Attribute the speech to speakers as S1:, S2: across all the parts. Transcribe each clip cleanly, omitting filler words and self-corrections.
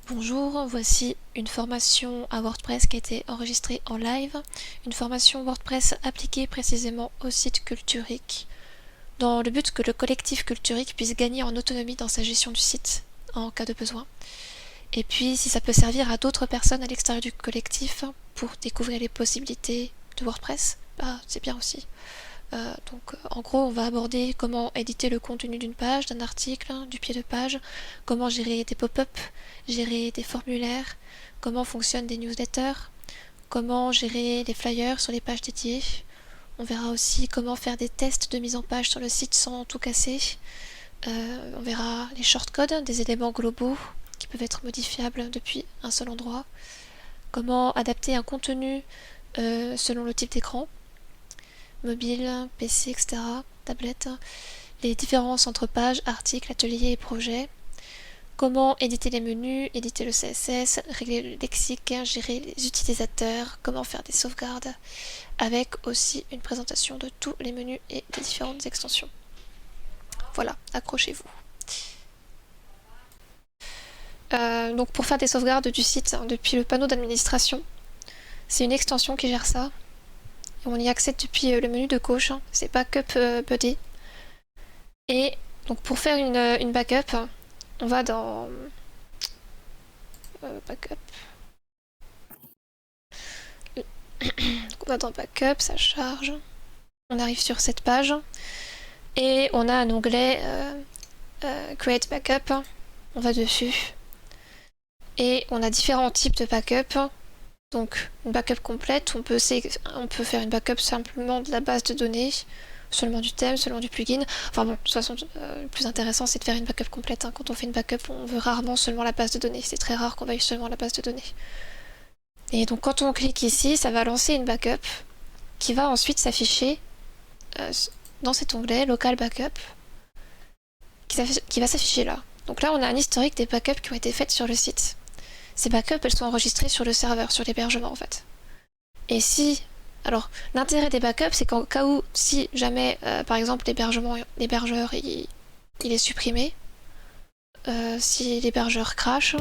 S1: Bonjour, voici une formation à WordPress qui a été enregistrée en live, une formation WordPress appliquée précisément au site Culturic, dans le but que le collectif Culturic puisse gagner en autonomie dans sa gestion du site en cas de besoin. Et puis si ça peut servir à d'autres personnes à l'extérieur du collectif pour découvrir les possibilités de WordPress, bah c'est bien aussi. En gros, on va aborder comment éditer le contenu d'une page, d'un article, du pied de page, comment gérer des pop-up, gérer des formulaires, comment fonctionnent des newsletters, comment gérer les flyers sur les pages dédiées. On verra aussi comment faire des tests de mise en page sur le site sans tout casser. On verra les shortcodes, des éléments globaux qui peuvent être modifiables depuis un seul endroit. Comment adapter un contenu selon le type d'écran. Mobile, PC, etc., tablette, les différences entre pages, articles, ateliers et projets, comment éditer les menus, éditer le CSS, régler le lexique, gérer les utilisateurs, comment faire des sauvegardes, avec aussi une présentation de tous les menus et des différentes extensions. Voilà, accrochez-vous. Donc pour faire des sauvegardes du site depuis le panneau d'administration, c'est une extension qui gère ça. On y accède depuis le menu de gauche, c'est Backup Buddy. Et donc pour faire une backup, on va dans Backup. Donc on va dans Backup, ça charge. On arrive sur cette page et on a un onglet Create Backup. On va dessus et on a différents types de backup. Donc une backup complète, on peut faire une backup simplement de la base de données, seulement du thème, seulement du plugin. Enfin bon, de toute façon, le plus intéressant c'est de faire une backup complète. Hein. Quand on fait une backup, on veut rarement seulement la base de données. C'est très rare qu'on veuille seulement la base de données. Et donc quand on clique ici, ça va lancer une backup qui va ensuite s'afficher dans cet onglet Local Backup, qui va s'afficher là. Donc là, on a un historique des backups qui ont été faites sur le site. Ces backups, elles sont enregistrées sur le serveur, sur l'hébergement en fait. Et si... Alors, l'intérêt des backups, c'est qu'en cas où, si jamais, par exemple, l'hébergeur, il est supprimé, si l'hébergeur crash,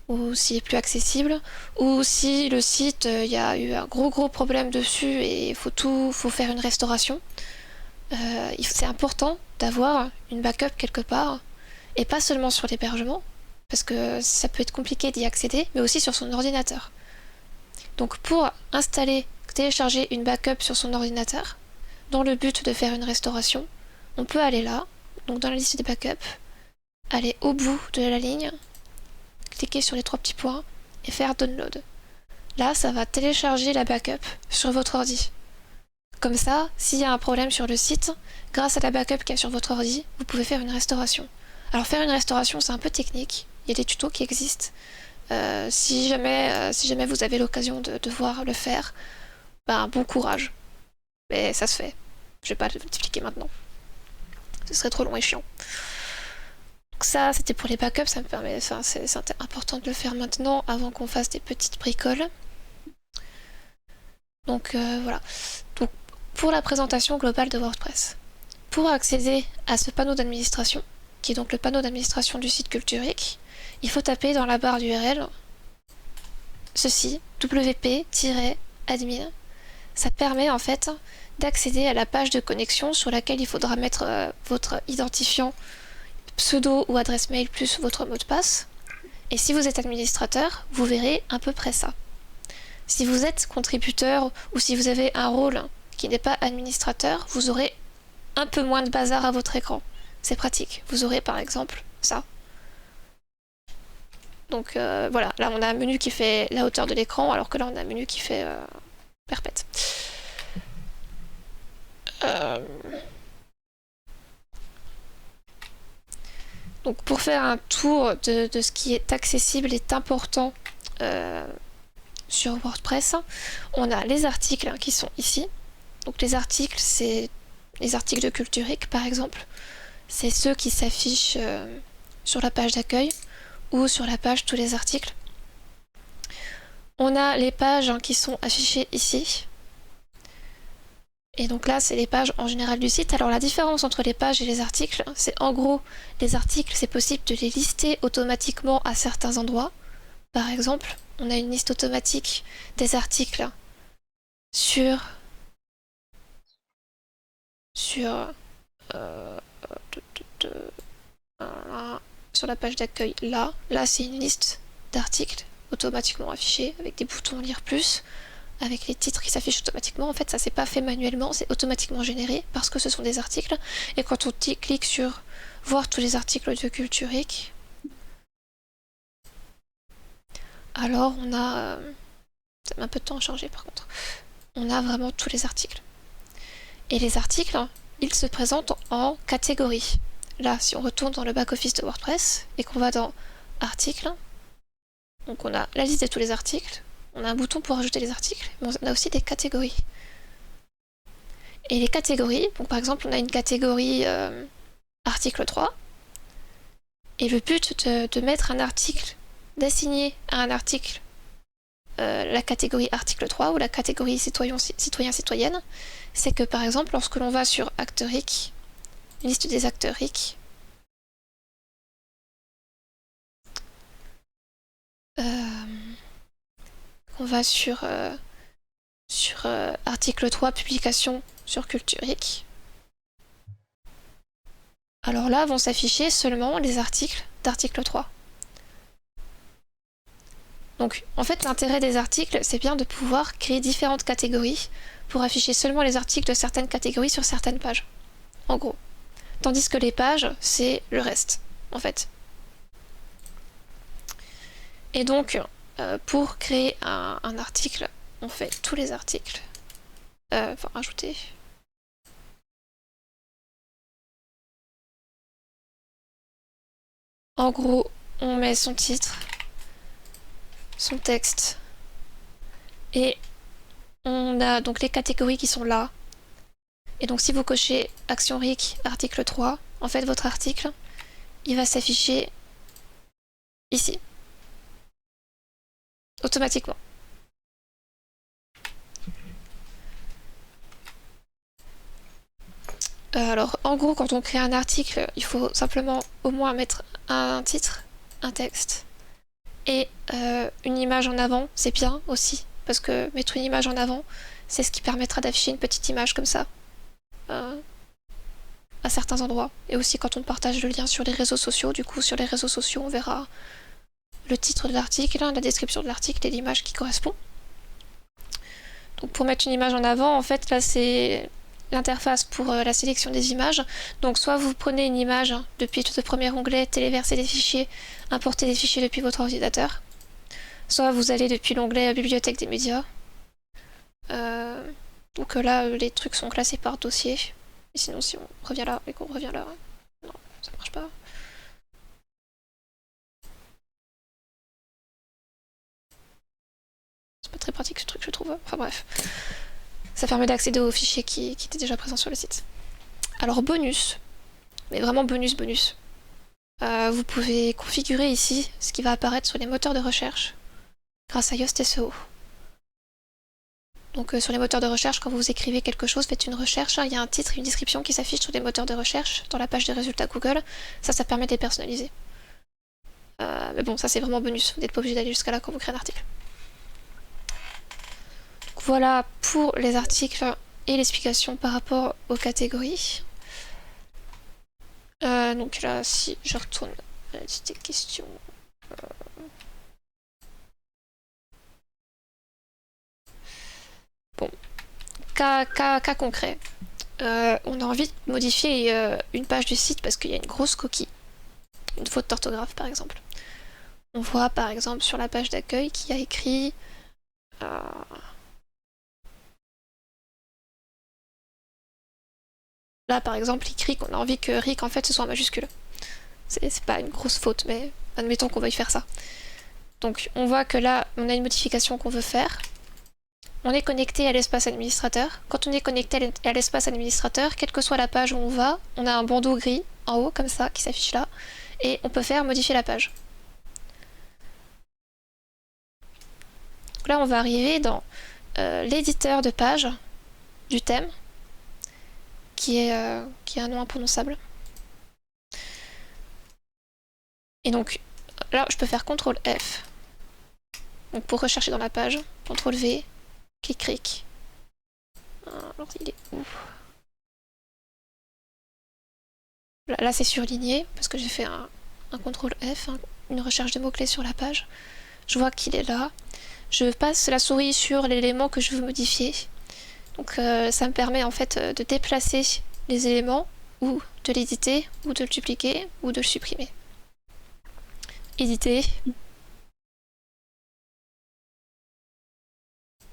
S1: ou s'il est plus accessible, ou si le site, il y a eu un gros problème dessus et il faut faire une restauration, c'est important d'avoir une backup quelque part, et pas seulement sur l'hébergement, parce que ça peut être compliqué d'y accéder, mais aussi sur son ordinateur. Donc pour télécharger une backup sur son ordinateur, dans le but de faire une restauration, on peut aller là, donc dans la liste des backups, aller au bout de la ligne, cliquer sur les 3 petits points et faire Download. Là, ça va télécharger la backup sur votre ordi. Comme ça, s'il y a un problème sur le site, grâce à la backup qu'il y a sur votre ordi, vous pouvez faire une restauration. Alors faire une restauration, c'est un peu technique. Il y a des tutos qui existent. Si jamais vous avez l'occasion de devoir le faire, ben bon courage. Mais ça se fait. Je vais pas l'expliquer maintenant. Ce serait trop long et chiant. Donc ça, c'était pour les backups, ça me permet. Enfin, c'est important de le faire maintenant avant qu'on fasse des petites bricoles. Donc voilà. Donc pour la présentation globale de WordPress. Pour accéder à ce panneau d'administration, qui est donc le panneau d'administration du site Culturic, il faut taper dans la barre d'URL ceci, wp-admin. Ça permet en fait d'accéder à la page de connexion sur laquelle il faudra mettre votre identifiant, pseudo ou adresse mail plus votre mot de passe. Et si vous êtes administrateur, vous verrez à peu près ça. Si vous êtes contributeur ou si vous avez un rôle qui n'est pas administrateur, vous aurez un peu moins de bazar à votre écran. C'est pratique. Vous aurez par exemple ça. Donc voilà, là on a un menu qui fait la hauteur de l'écran, alors que là on a un menu qui fait perpète. Donc pour faire un tour de ce qui est accessible et important sur WordPress, on a les articles qui sont ici. Donc les articles, c'est les articles de Culturic par exemple. C'est ceux qui s'affichent sur la page d'accueil ou sur la page tous les articles. On a les pages qui sont affichées ici. Et donc là, c'est les pages en général du site. Alors la différence entre les pages et les articles, c'est en gros, les articles, c'est possible de les lister automatiquement à certains endroits. par exemple, on a une liste automatique des articles sur euh, sur la page d'accueil là. Là, c'est une liste d'articles automatiquement affichés avec des boutons lire plus, avec les titres qui s'affichent automatiquement. En fait, ça c'est pas fait manuellement, c'est automatiquement généré parce que ce sont des articles. Et quand on clique sur voir tous les articles de Culturic, alors on a ça met un peu de temps à charger par contre. On a vraiment tous les articles. Et les articles, ils se présentent en catégories. Là, si on retourne dans le back-office de WordPress et qu'on va dans Articles, donc on a la liste de tous les articles, on a un bouton pour ajouter les articles, mais on a aussi des catégories. Et les catégories, donc par exemple, on a une catégorie article 3, et le but de mettre un article, d'assigner à un article la catégorie article 3 ou la catégorie citoyen-citoyenne, c'est que par exemple, lorsque l'on va sur Acteric, une liste des Acteric, on va sur article 3, publication sur Culturic. Alors là, vont s'afficher seulement les articles d'article 3. Donc, en fait, l'intérêt des articles, c'est bien de pouvoir créer différentes catégories pour afficher seulement les articles de certaines catégories sur certaines pages. En gros. Tandis que les pages, c'est le reste, en fait. Et donc, pour créer un article, on fait tous les articles. Enfin, rajouter. En gros, on met son titre, son texte, et on a donc les catégories qui sont là. Et donc si vous cochez Action RIC, article 3, en fait votre article, il va s'afficher ici. Automatiquement. Alors en gros, quand on crée un article, il faut simplement au moins mettre un titre, un texte et une image en avant, c'est bien aussi, parce que mettre une image en avant, c'est ce qui permettra d'afficher une petite image comme ça à certains endroits. Et aussi quand on partage le lien sur les réseaux sociaux, du coup sur les réseaux sociaux on verra le titre de l'article, la description de l'article et l'image qui correspond. Donc pour mettre une image en avant, en fait là c'est l'interface pour la sélection des images. Donc soit vous prenez une image depuis tout le premier onglet, téléverser des fichiers, importer des fichiers depuis votre ordinateur. Soit vous allez depuis l'onglet bibliothèque des médias. Donc là les trucs sont classés par dossier. Et sinon si on revient là et qu'on revient là, non, ça marche pas. C'est pas très pratique ce truc je trouve. Enfin bref. Ça permet d'accéder aux fichiers qui étaient déjà présents sur le site. Alors bonus, mais vraiment bonus. Vous pouvez configurer ici ce qui va apparaître sur les moteurs de recherche grâce à Yoast SEO. Donc sur les moteurs de recherche, quand vous écrivez quelque chose, faites une recherche, il y a un titre et une description qui s'affichent sur les moteurs de recherche dans la page des résultats Google. Ça permet de les personnaliser. Mais bon, ça c'est vraiment bonus, vous n'êtes pas obligé d'aller jusqu'à là quand vous créez un article. Donc, voilà pour les articles et l'explication par rapport aux catégories. Donc là, si je retourne à la liste des questions. Bon, cas concret. On a envie de modifier une page du site parce qu'il y a une grosse coquille. Une faute d'orthographe par exemple. On voit par exemple sur la page d'accueil qu'il y a écrit là par exemple écrit qu'on a envie que RIC en fait ce soit en majuscule. C'est pas une grosse faute mais admettons qu'on veuille faire ça. Donc on voit que là on a une modification qu'on veut faire. On est connecté à l'espace administrateur. Quand on est connecté à l'espace administrateur, quelle que soit la page où on va, on a un bandeau gris en haut comme ça qui s'affiche là et on peut faire modifier la page. Donc là on va arriver dans l'éditeur de page du thème qui est un nom imprononçable. Et donc là je peux faire CTRL F Donc pour rechercher dans la page, CTRL V, clic. Alors il est où? Là c'est surligné, parce que j'ai fait un CTRL F, une recherche de mots-clés sur la page. Je vois qu'il est là. Je passe la souris sur l'élément que je veux modifier. Donc ça me permet en fait de déplacer les éléments, ou de l'éditer, ou de le dupliquer, ou de le supprimer. Éditer.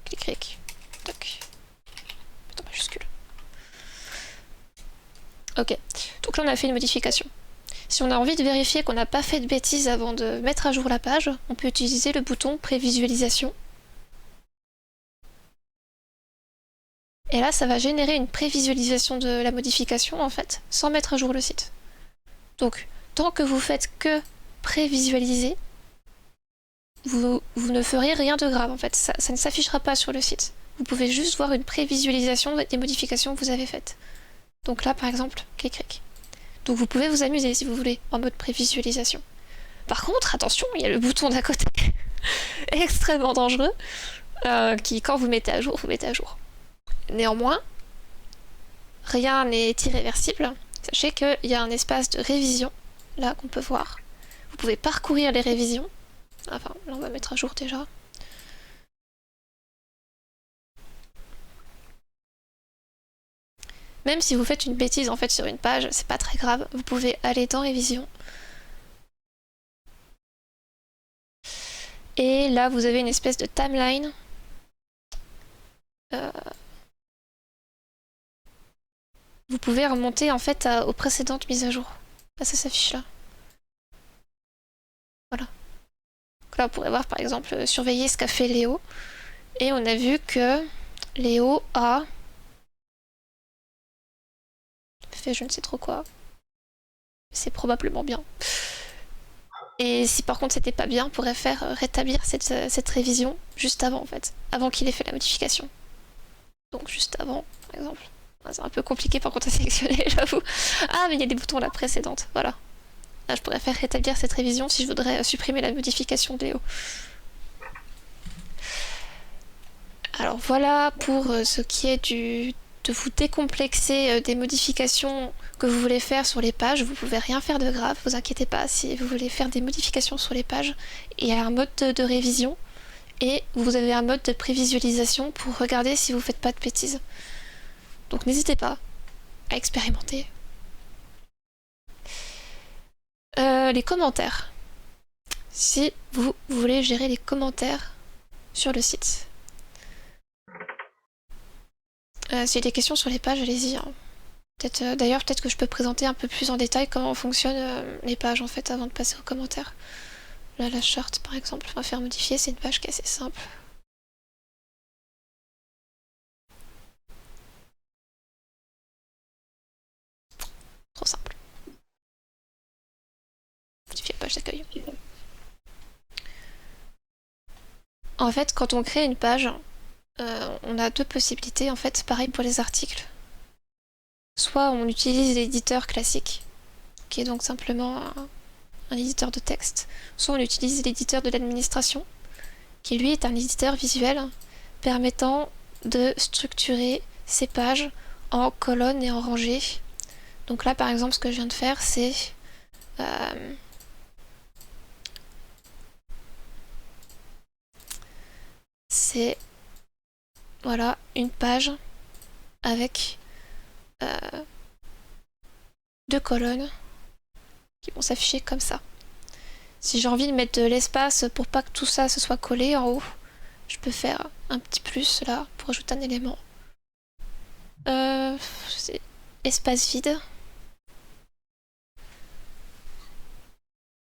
S1: Clic. Toc. Mettre en majuscule. Ok. Donc là on a fait une modification. Si on a envie de vérifier qu'on n'a pas fait de bêtises avant de mettre à jour la page, on peut utiliser le bouton prévisualisation. Et là, ça va générer une prévisualisation de la modification, en fait, sans mettre à jour le site. Donc, tant que vous faites que prévisualiser, vous ne ferez rien de grave, en fait. Ça ne s'affichera pas sur le site. Vous pouvez juste voir une prévisualisation des modifications que vous avez faites. Donc là, par exemple, clic. Donc vous pouvez vous amuser, si vous voulez, en mode prévisualisation. Par contre, attention, il y a le bouton d'à côté, extrêmement dangereux, qui, quand vous mettez à jour, vous mettez à jour. Néanmoins, rien n'est irréversible. Sachez qu'il y a un espace de révision, là, qu'on peut voir. Vous pouvez parcourir les révisions. Enfin, là, on va mettre à jour déjà. Même si vous faites une bêtise, en fait, sur une page, c'est pas très grave. Vous pouvez aller dans révision. Et là, vous avez une espèce de timeline. Vous pouvez remonter en fait aux précédentes mises à jour. Ah, ça s'affiche là. Voilà. Donc là, on pourrait voir par exemple surveiller ce qu'a fait Léo. Et on a vu que Léo a fait je ne sais trop quoi. C'est probablement bien. Et si par contre c'était pas bien, on pourrait faire rétablir cette révision juste avant en fait. Avant qu'il ait fait la modification. Donc juste avant, par exemple. C'est un peu compliqué par contre à sélectionner, j'avoue. Ah, mais il y a des boutons là précédentes, voilà. Là, je pourrais faire rétablir cette révision si je voudrais supprimer la modification de Léo. Alors voilà pour ce qui est de vous décomplexer des modifications que vous voulez faire sur les pages. Vous pouvez rien faire de grave, vous inquiétez pas. Si vous voulez faire des modifications sur les pages, il y a un mode de révision et vous avez un mode de prévisualisation pour regarder si vous faites pas de bêtises. Donc n'hésitez pas à expérimenter. Les commentaires. Si vous voulez gérer les commentaires sur le site. S'il y a des questions sur les pages, allez-y. Hein. D'ailleurs, peut-être que je peux présenter un peu plus en détail comment fonctionnent les pages en fait avant de passer aux commentaires. Là, la charte par exemple, on va faire modifier, c'est une page qui est assez simple. Trop simple. Modifier la page d'accueil. En fait, quand on crée une page, on a deux possibilités en fait, pareil pour les articles. Soit on utilise l'éditeur classique, qui est donc simplement un éditeur de texte, soit on utilise l'éditeur de l'administration, qui lui est un éditeur visuel permettant de structurer ces pages en colonnes et en rangées. Donc là par exemple ce que je viens de faire c'est voilà une page avec deux colonnes qui vont s'afficher comme ça. Si j'ai envie de mettre de l'espace pour pas que tout ça se soit collé en haut, je peux faire un petit plus là pour ajouter un élément. C'est espace vide.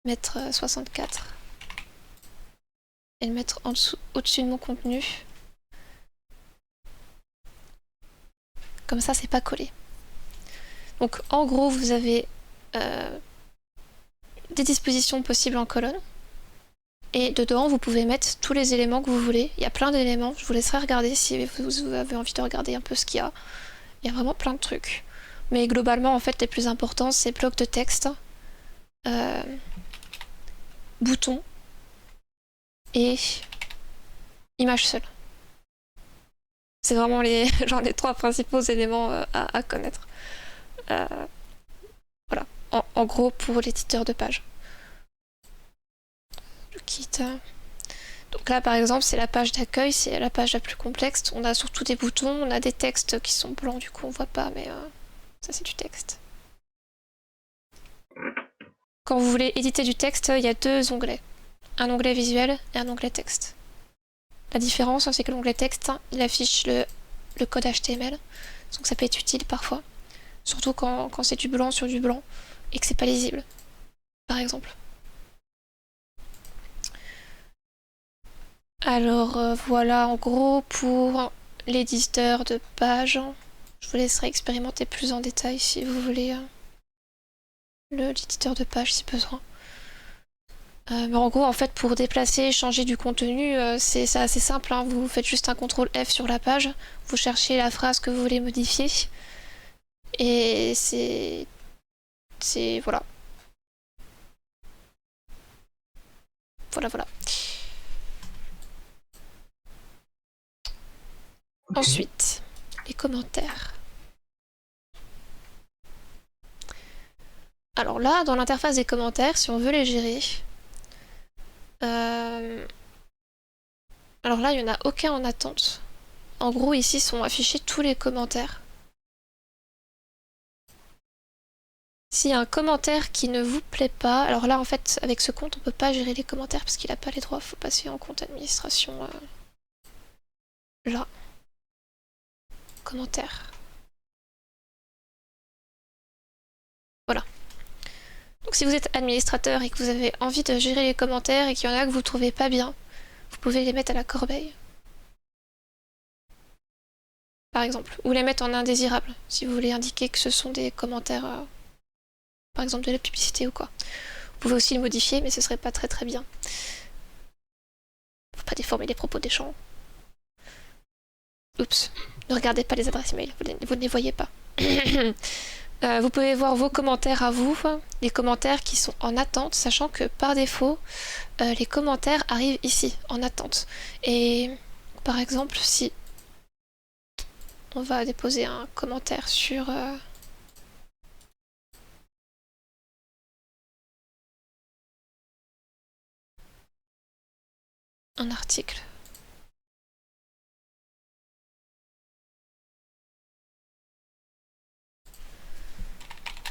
S1: Mettre 64. Et le mettre en dessous, au-dessus de mon contenu. Comme ça, c'est pas collé. Donc en gros, vous avez des dispositions possibles en colonne. Et dedans, vous pouvez mettre tous les éléments que vous voulez. Il y a plein d'éléments. Je vous laisserai regarder si vous avez envie de regarder un peu ce qu'il y a. Il y a vraiment plein de trucs. Mais globalement, en fait, les plus importants, c'est bloc de texte, boutons et image seule. C'est vraiment les, genre les trois principaux éléments à connaître. Voilà, en gros pour l'éditeur de page. Je quitte. Donc là par exemple c'est la page d'accueil, c'est la page la plus complexe. On a surtout des boutons, on a des textes qui sont blancs, du coup on voit pas, mais ça c'est du texte. Quand vous voulez éditer du texte, il y a deux onglets. Un onglet visuel et un onglet texte. La différence, c'est que l'onglet texte, il affiche le code HTML, donc ça peut être utile parfois. Surtout quand c'est du blanc sur du blanc et que c'est pas lisible, par exemple. Alors voilà en gros pour l'éditeur de page. Je vous laisserai expérimenter plus en détail si vous voulez l'éditeur de page si besoin. Mais en gros, en fait, pour déplacer, changer du contenu, c'est assez simple. Hein. Vous faites juste un CTRL F sur la page, vous cherchez la phrase que vous voulez modifier, et c'est voilà. Voilà. Okay. Ensuite, les commentaires. Alors là, dans l'interface des commentaires, si on veut les gérer, alors là, il n'y en a aucun en attente. En gros, ici sont affichés tous les commentaires. S'il y a un commentaire qui ne vous plaît pas, alors là, en fait, avec ce compte, on peut pas gérer les commentaires parce qu'il n'a pas les droits. Faut passer en compte administration. Là. Commentaires. Voilà. Donc si vous êtes administrateur et que vous avez envie de gérer les commentaires et qu'il y en a que vous trouvez pas bien, vous pouvez les mettre à la corbeille. Par exemple. Ou les mettre en indésirable, si vous voulez indiquer que ce sont des commentaires, par exemple de la publicité ou quoi. Vous pouvez aussi le modifier, mais ce serait pas très bien. Faut pas déformer les propos des gens. Oups. Ne regardez pas les adresses mail, vous ne les voyez pas. Vous pouvez voir vos commentaires à vous, les commentaires qui sont en attente, sachant que par défaut, les commentaires arrivent ici, en attente. Et par exemple, si on va déposer un commentaire sur... un article.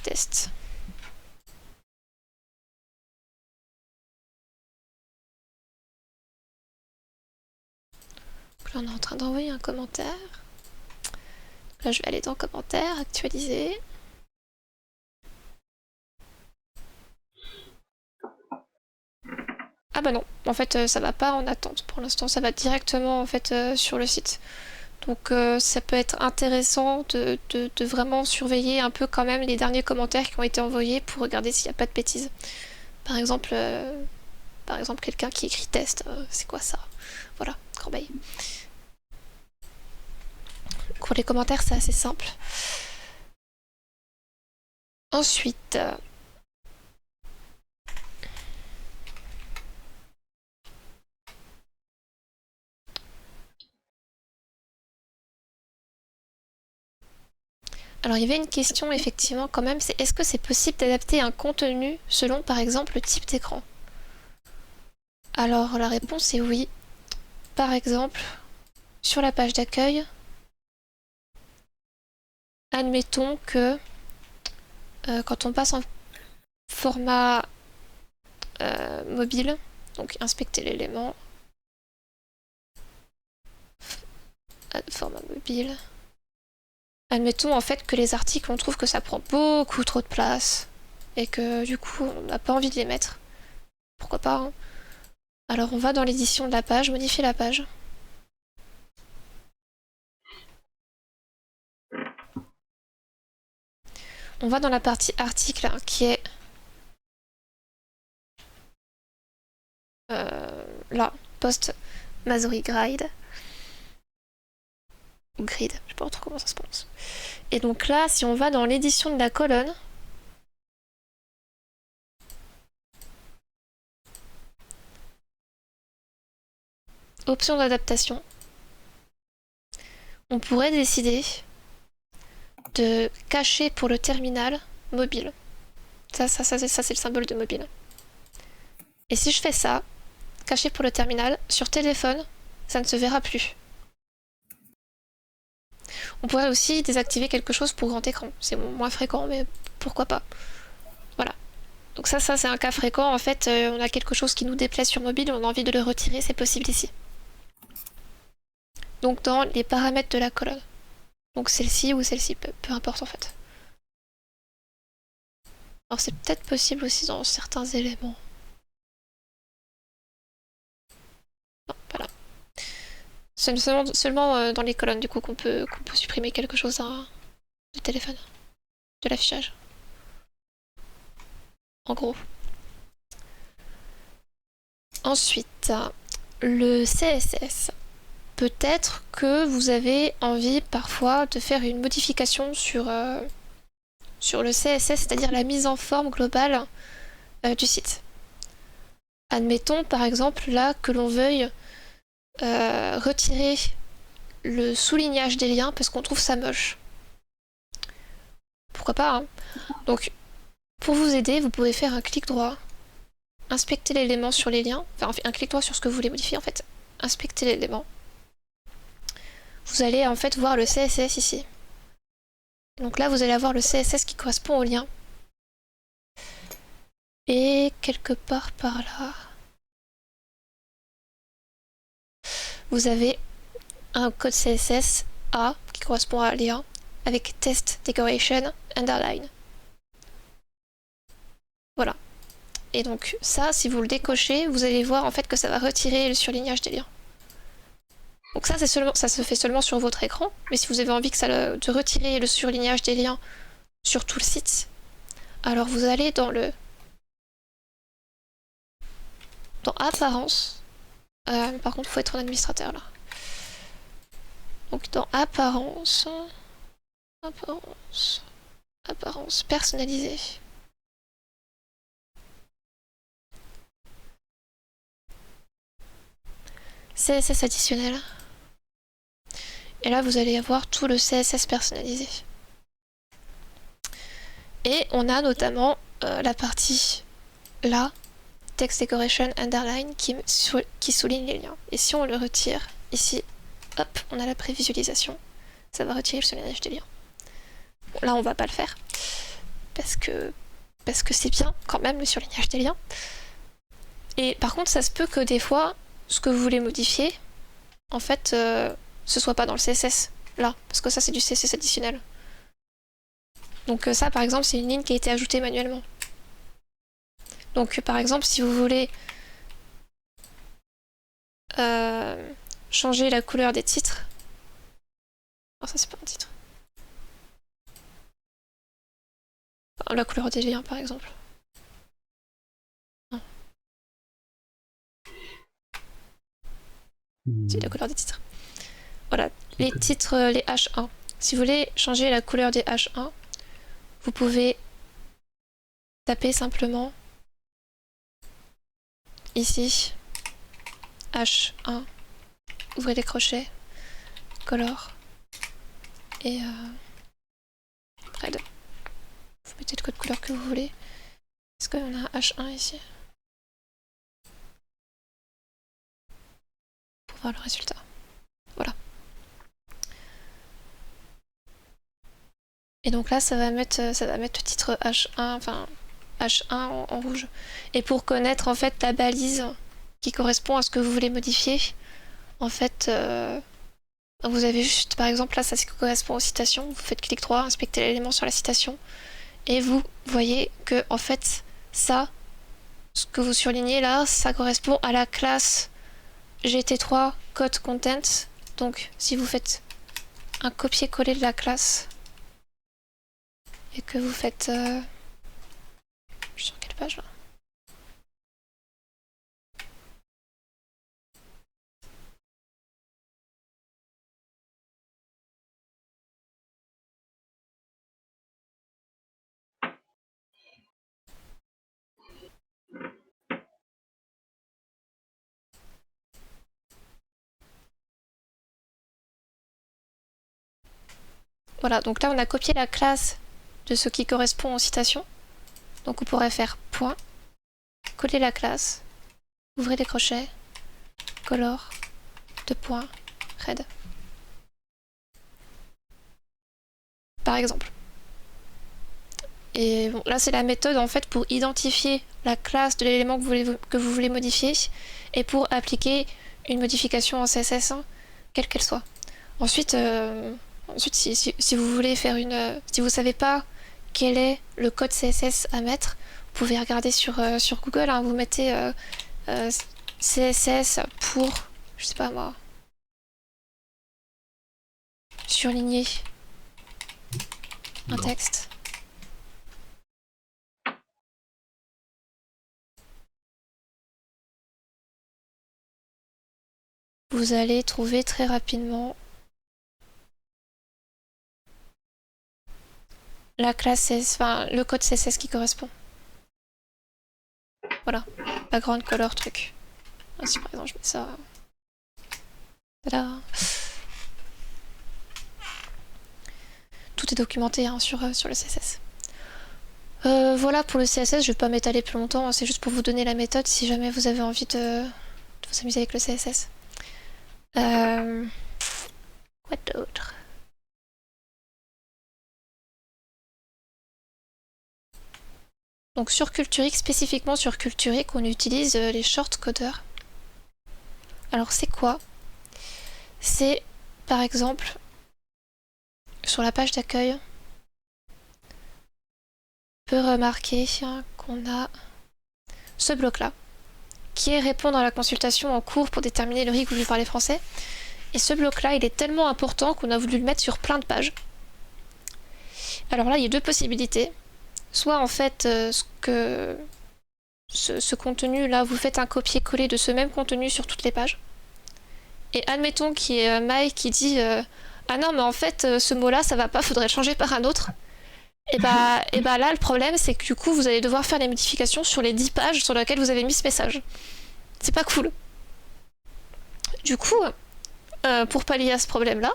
S1: Test. Donc là, on est en train d'envoyer un commentaire. Là, je vais aller dans commentaires, actualiser. Ah bah non, en fait, ça va pas en attente. Pour l'instant, ça va directement en fait sur le site. Donc ça peut être intéressant de vraiment surveiller un peu quand même les derniers commentaires qui ont été envoyés pour regarder s'il n'y a pas de bêtises. Par exemple, quelqu'un qui écrit test, c'est quoi ça? Voilà, corbeille. Pour les commentaires, c'est assez simple. Ensuite, alors il y avait une question effectivement quand même, c'est est-ce que c'est possible d'adapter un contenu selon par exemple le type d'écran? Alors la réponse est oui. Par exemple, sur la page d'accueil, admettons que quand on passe en format mobile, donc inspecter l'élément, format mobile, admettons en fait que les articles, on trouve que ça prend beaucoup trop de place et que du coup on n'a pas envie de les mettre. Pourquoi pas, hein. Alors on va dans l'édition de la page, modifier la page. On va dans la partie article hein, qui est là, post Masori Grid. Ou grid, je sais pas trop comment ça se prononce. Et donc là, si on va dans l'édition de la colonne, option d'adaptation, on pourrait décider de cacher pour le terminal mobile. Ça c'est le symbole de mobile. Et si je fais ça, cacher pour le terminal, sur téléphone, ça ne se verra plus. On pourrait aussi désactiver quelque chose pour grand écran. C'est moins fréquent, mais pourquoi pas. Voilà. Donc ça c'est un cas fréquent. En fait, on a quelque chose qui nous déplaît sur mobile, on a envie de le retirer, c'est possible ici. Donc dans les paramètres de la colonne. Donc celle-ci ou celle-ci, peu importe en fait. Alors c'est peut-être possible aussi dans certains éléments. Non, pas là. C'est seulement dans les colonnes du coup qu'on peut supprimer quelque chose du téléphone, de l'affichage. En gros. Ensuite, le CSS. Peut-être que vous avez envie parfois de faire une modification sur le CSS, c'est-à-dire la mise en forme globale du site. Admettons par exemple là que l'on veuille retirer le soulignage des liens parce qu'on trouve ça moche. Pourquoi pas, hein. Donc pour vous aider, vous pouvez faire un clic droit, inspecter l'élément sur les liens, enfin un clic droit sur ce que vous voulez modifier en fait, inspecter l'élément. Vous allez en fait voir le CSS ici. Donc là vous allez avoir le CSS qui correspond au lien. Et quelque part par là, vous avez un code CSS A qui correspond à lien avec test decoration underline. Voilà. Et donc ça, si vous le décochez, vous allez voir en fait que ça va retirer le surlignage des liens. Donc ça, ça se fait seulement sur votre écran, mais si vous avez envie de retirer le surlignage des liens sur tout le site, alors vous allez dans apparence. Par contre, il faut être un administrateur là. Donc dans apparence, personnalisée. CSS additionnel. Et là, vous allez avoir tout le CSS personnalisé. Et on a notamment la partie là, text decoration underline, qui souligne les liens. Et si on le retire, ici, hop, on a la prévisualisation. Ça va retirer le soulignage des liens. Bon, là, on va pas le faire. Parce que c'est bien, quand même, le surlignage des liens. Et par contre, ça se peut que des fois, ce que vous voulez modifier, en fait, ce soit pas dans le CSS, là. Parce que ça, c'est du CSS additionnel. Donc ça, par exemple, c'est une ligne qui a été ajoutée manuellement. Donc par exemple, si vous voulez changer la couleur des titres... Alors ça, c'est pas un titre. Enfin, la couleur des liens, par exemple. Non. C'est la couleur des titres. Voilà, les titres, les H1. Si vous voulez changer la couleur des H1, vous pouvez taper simplement ici H1, ouvrez les crochets, color, et red. Vous mettez le code couleur que vous voulez. Est-ce qu'on a un H1 ici? Pour voir le résultat. Voilà. Et donc là, ça va mettre le titre H1, enfin H1 en rouge. Et pour connaître en fait la balise qui correspond à ce que vous voulez modifier, en fait, vous avez juste, par exemple, là, ça correspond aux citations. Vous faites clic droit, inspectez l'élément sur la citation, et vous voyez que en fait, ça, ce que vous surlignez là, ça correspond à la classe GT3 code content. Donc, si vous faites un copier-coller de la classe et que vous faites, je suis sur quelle page là? Voilà, donc là on a copié la classe de ce qui correspond aux citations. Donc on pourrait faire point, coller la classe, ouvrez les crochets, color, 2 points, red. Par exemple. Et bon, là c'est la méthode en fait pour identifier la classe de l'élément que vous voulez modifier et pour appliquer une modification en CSS, hein, quelle qu'elle soit. Ensuite, si vous voulez faire une... si vous savez pas quel est le code CSS à mettre, vous pouvez regarder sur Google, hein, vous mettez CSS pour, je sais pas moi, surligner un texte. Vous allez trouver très rapidement la classe CSS, enfin le code CSS qui correspond. Voilà, background color truc. Ah, si par exemple je mets ça. Voilà. Tout est documenté hein, sur le CSS. Voilà pour le CSS, je vais pas m'étaler plus longtemps, hein, c'est juste pour vous donner la méthode si jamais vous avez envie de vous amuser avec le CSS. Quoi d'autre? Donc sur Culturic, spécifiquement sur Culturic, on utilise les shortcoders. Alors c'est quoi? C'est par exemple sur la page d'accueil, on peut remarquer qu'on a ce bloc-là, qui est répondre à la consultation en cours pour déterminer le RIC voulu parler français. Et ce bloc-là, il est tellement important qu'on a voulu le mettre sur plein de pages. Alors là, il y a deux possibilités. Soit en fait, ce contenu-là, vous faites un copier-coller de ce même contenu sur toutes les pages. Et admettons qu'il y ait Mike qui dit ah non, mais en fait, ce mot-là, ça va pas, faudrait le changer par un autre. Et bah là, le problème, c'est que du coup, vous allez devoir faire les modifications sur les 10 pages sur lesquelles vous avez mis ce message. C'est pas cool. Du coup, pour pallier à ce problème-là,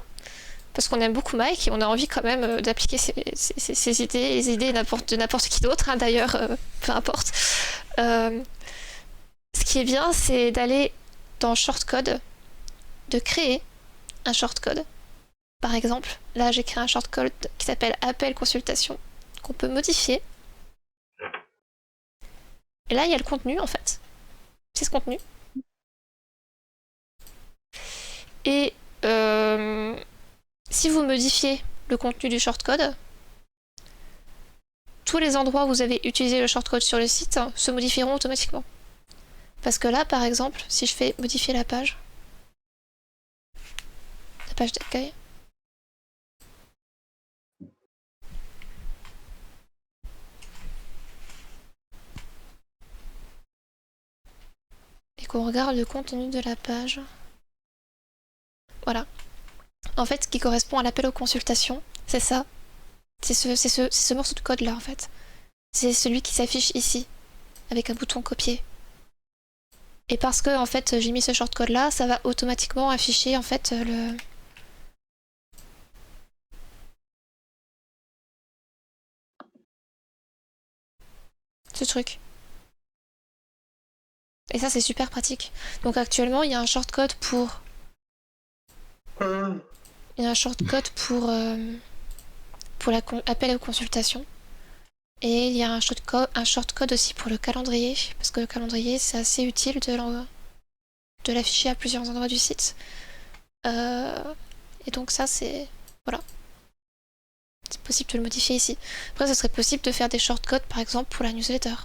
S1: parce qu'on aime beaucoup Mike et on a envie quand même d'appliquer ses idées, les idées de n'importe qui d'autre, hein, d'ailleurs, peu importe. Ce qui est bien, c'est d'aller dans shortcode, de créer un shortcode. Par exemple, là j'ai créé un shortcode qui s'appelle appel consultation, qu'on peut modifier. Et là il y a le contenu en fait. C'est ce contenu. Et si vous modifiez le contenu du shortcode, tous les endroits où vous avez utilisé le shortcode sur le site se modifieront automatiquement. Parce que là, par exemple, si je fais modifier la page d'accueil, et qu'on regarde le contenu de la page, voilà. En fait, ce qui correspond à l'appel aux consultations, c'est ça. C'est ce morceau de code là en fait. C'est celui qui s'affiche ici, avec un bouton copier. Et parce que en fait j'ai mis ce shortcode là, ça va automatiquement afficher en fait ce truc. Et ça c'est super pratique. Donc actuellement il y a un shortcode pour... Il y a un shortcode pour l'appel aux consultations. Et il y a un shortcode aussi pour le calendrier, parce que le calendrier c'est assez utile de l'afficher à plusieurs endroits du site. Et donc ça c'est... Voilà. C'est possible de le modifier ici. Après ça serait possible de faire des shortcodes par exemple pour la newsletter.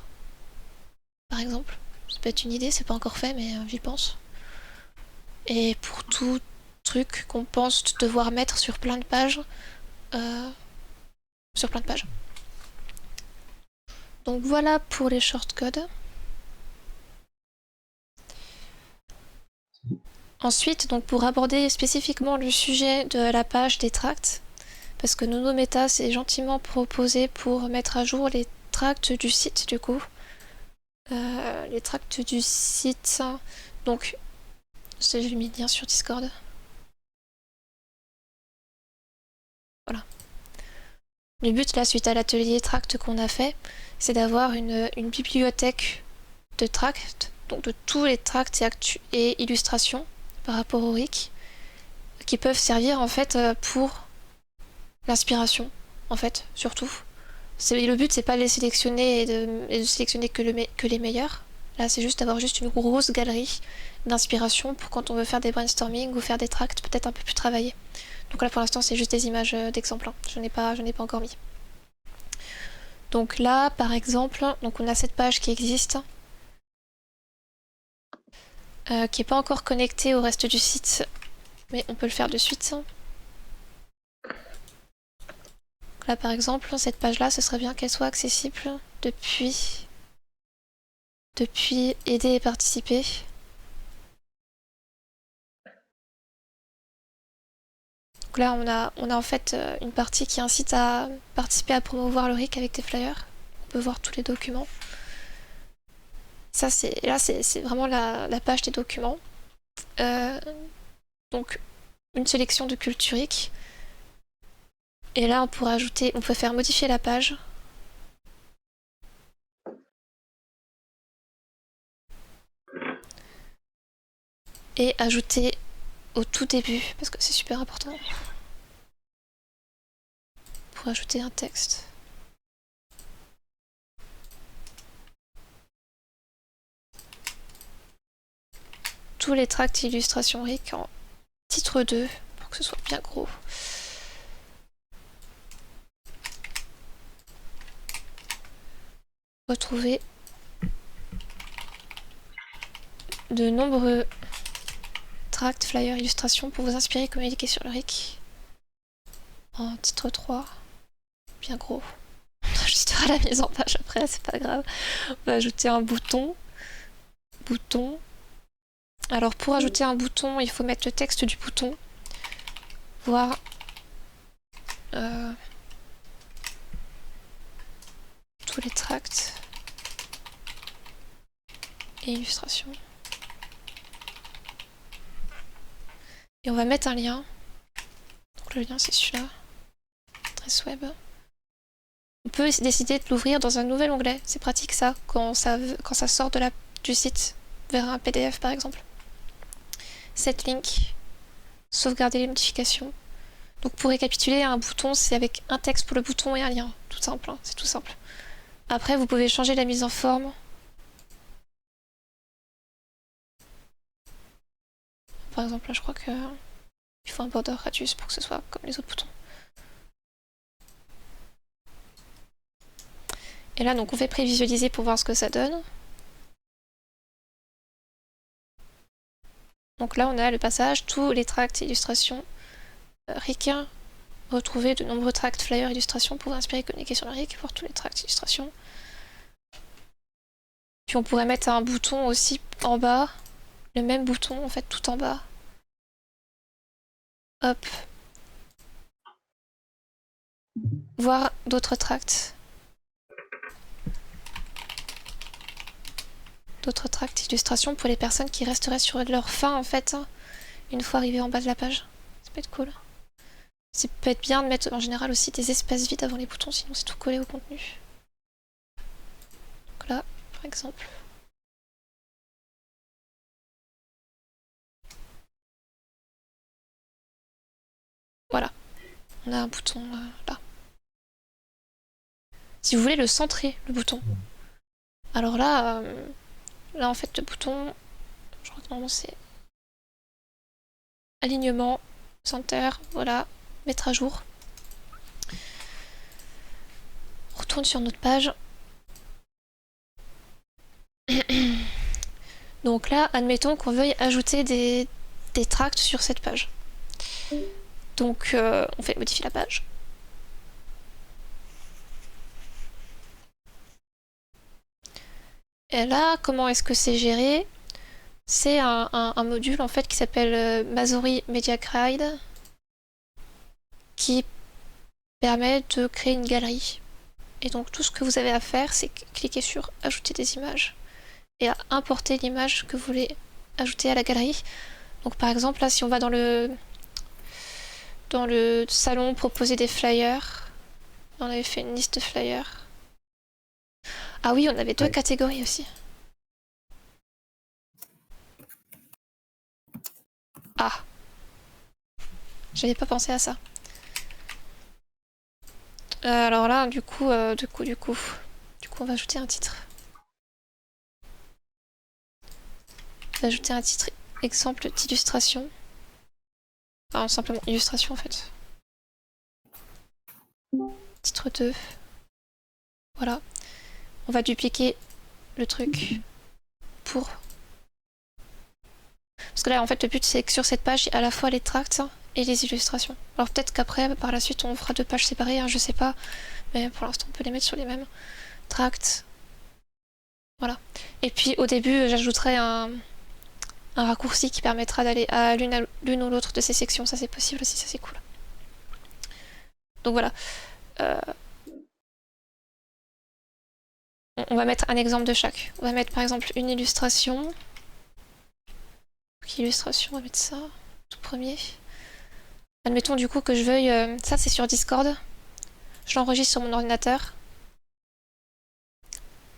S1: Par exemple. Ça peut être une idée, c'est pas encore fait mais j'y pense. Et pour tout truc qu'on pense devoir mettre sur plein de pages. Donc voilà pour les shortcodes. Ensuite, donc pour aborder spécifiquement le sujet de la page des tracts, parce que Nonometa s'est gentiment proposé pour mettre à jour les tracts du site du coup. Les tracts du site, donc j'ai mis le lien sur Discord. Voilà. Le but là, suite à l'atelier tract qu'on a fait, c'est d'avoir une bibliothèque de tracts, donc de tous les tracts et illustrations par rapport au RIC, qui peuvent servir en fait pour l'inspiration, en fait, surtout. Le but, c'est pas de les sélectionner et de sélectionner que les meilleurs. Là, c'est juste d'avoir juste une grosse galerie d'inspiration pour quand on veut faire des brainstorming ou faire des tracts peut-être un peu plus travaillés. Donc là, pour l'instant, c'est juste des images d'exemples. Hein. Je n'ai pas encore mis. Donc là, par exemple, donc on a cette page qui existe, qui n'est pas encore connectée au reste du site, mais on peut le faire de suite. Donc là, par exemple, cette page-là, ce serait bien qu'elle soit accessible depuis aider et participer. Donc là, on a en fait une partie qui incite à participer à promouvoir le RIC avec des flyers. On peut voir tous les documents. Ça, c'est vraiment la page des documents. Donc, une sélection de culturique. Et là, on peut faire modifier la page. Et ajouter au tout début, parce que c'est super important, pour ajouter un texte. Tous les tracts illustrations RIC en titre 2, pour que ce soit bien gros. Retrouver de nombreux tracts, flyers, illustrations pour vous inspirer et communiquer sur le RIC. En titre 3, bien gros. On ajustera la mise en page après, c'est pas grave. On va ajouter un bouton. Alors pour ajouter un bouton, il faut mettre le texte du bouton. Voir tous les tracts et illustrations. Et on va mettre un lien. Donc le lien c'est celui-là. Adresse web. On peut décider de l'ouvrir dans un nouvel onglet. C'est pratique ça, quand ça sort du site vers un PDF par exemple. Set link. Sauvegarder les modifications. Donc pour récapituler, un bouton c'est avec un texte pour le bouton et un lien. Tout simple, hein, c'est tout simple. Après vous pouvez changer la mise en forme. Par exemple là je crois que il faut un border radius pour que ce soit comme les autres boutons. Et là donc on fait prévisualiser pour voir ce que ça donne. Donc là on a le passage, tous les tracts et illustrations RIC. Retrouver de nombreux tracts, flyers, illustrations pour vous inspirer et communiquer sur le RIC, voir tous les tracts, illustrations. Puis on pourrait mettre un bouton aussi en bas, le même bouton en fait tout en bas. Hop. Voir d'autres tracts. D'autres tracts, illustrations pour les personnes qui resteraient sur leur faim en fait, hein, une fois arrivées en bas de la page. Ça peut être cool. Ça peut être bien de mettre en général aussi des espaces vides avant les boutons, sinon c'est tout collé au contenu. Donc là, par exemple. Voilà. On a un bouton là. Si vous voulez le centrer, le bouton. Alors là, là en fait le bouton, je crois que normalement c'est alignement, center, voilà, mettre à jour. On retourne sur notre page. Donc là, admettons qu'on veuille ajouter des tracts sur cette page. Donc on fait modifier la page. Et là, comment est-ce que c'est géré? C'est un module en fait qui s'appelle Masori Media Guide qui permet de créer une galerie. Et donc tout ce que vous avez à faire, c'est cliquer sur ajouter des images et à importer l'image que vous voulez ajouter à la galerie. Donc par exemple là, si on va dans le salon proposer des flyers, On avait fait une liste de flyers. Ah oui, on avait deux catégories aussi. Ah, j'avais pas pensé à ça. Alors là, du coup, on va ajouter un titre. On va ajouter un titre exemple d'illustration. Enfin, simplement illustration en fait. Titre 2. Voilà. On va dupliquer le truc pour... Parce que là, en fait, le but, c'est que sur cette page, il y a à la fois les tracts et les illustrations. Alors peut-être qu'après, par la suite, on fera deux pages séparées, hein, je sais pas. Mais pour l'instant, on peut les mettre sur les mêmes. Tracts. Voilà. Et puis, au début, j'ajouterai un raccourci qui permettra d'aller à l'une ou l'autre de ces sections. Ça, c'est possible aussi, ça, c'est cool. Donc voilà. On va mettre un exemple de chaque. On va mettre par exemple une illustration. Donc, illustration, on va mettre ça, tout premier. Admettons du coup que je veuille... ça c'est sur Discord. Je l'enregistre sur mon ordinateur.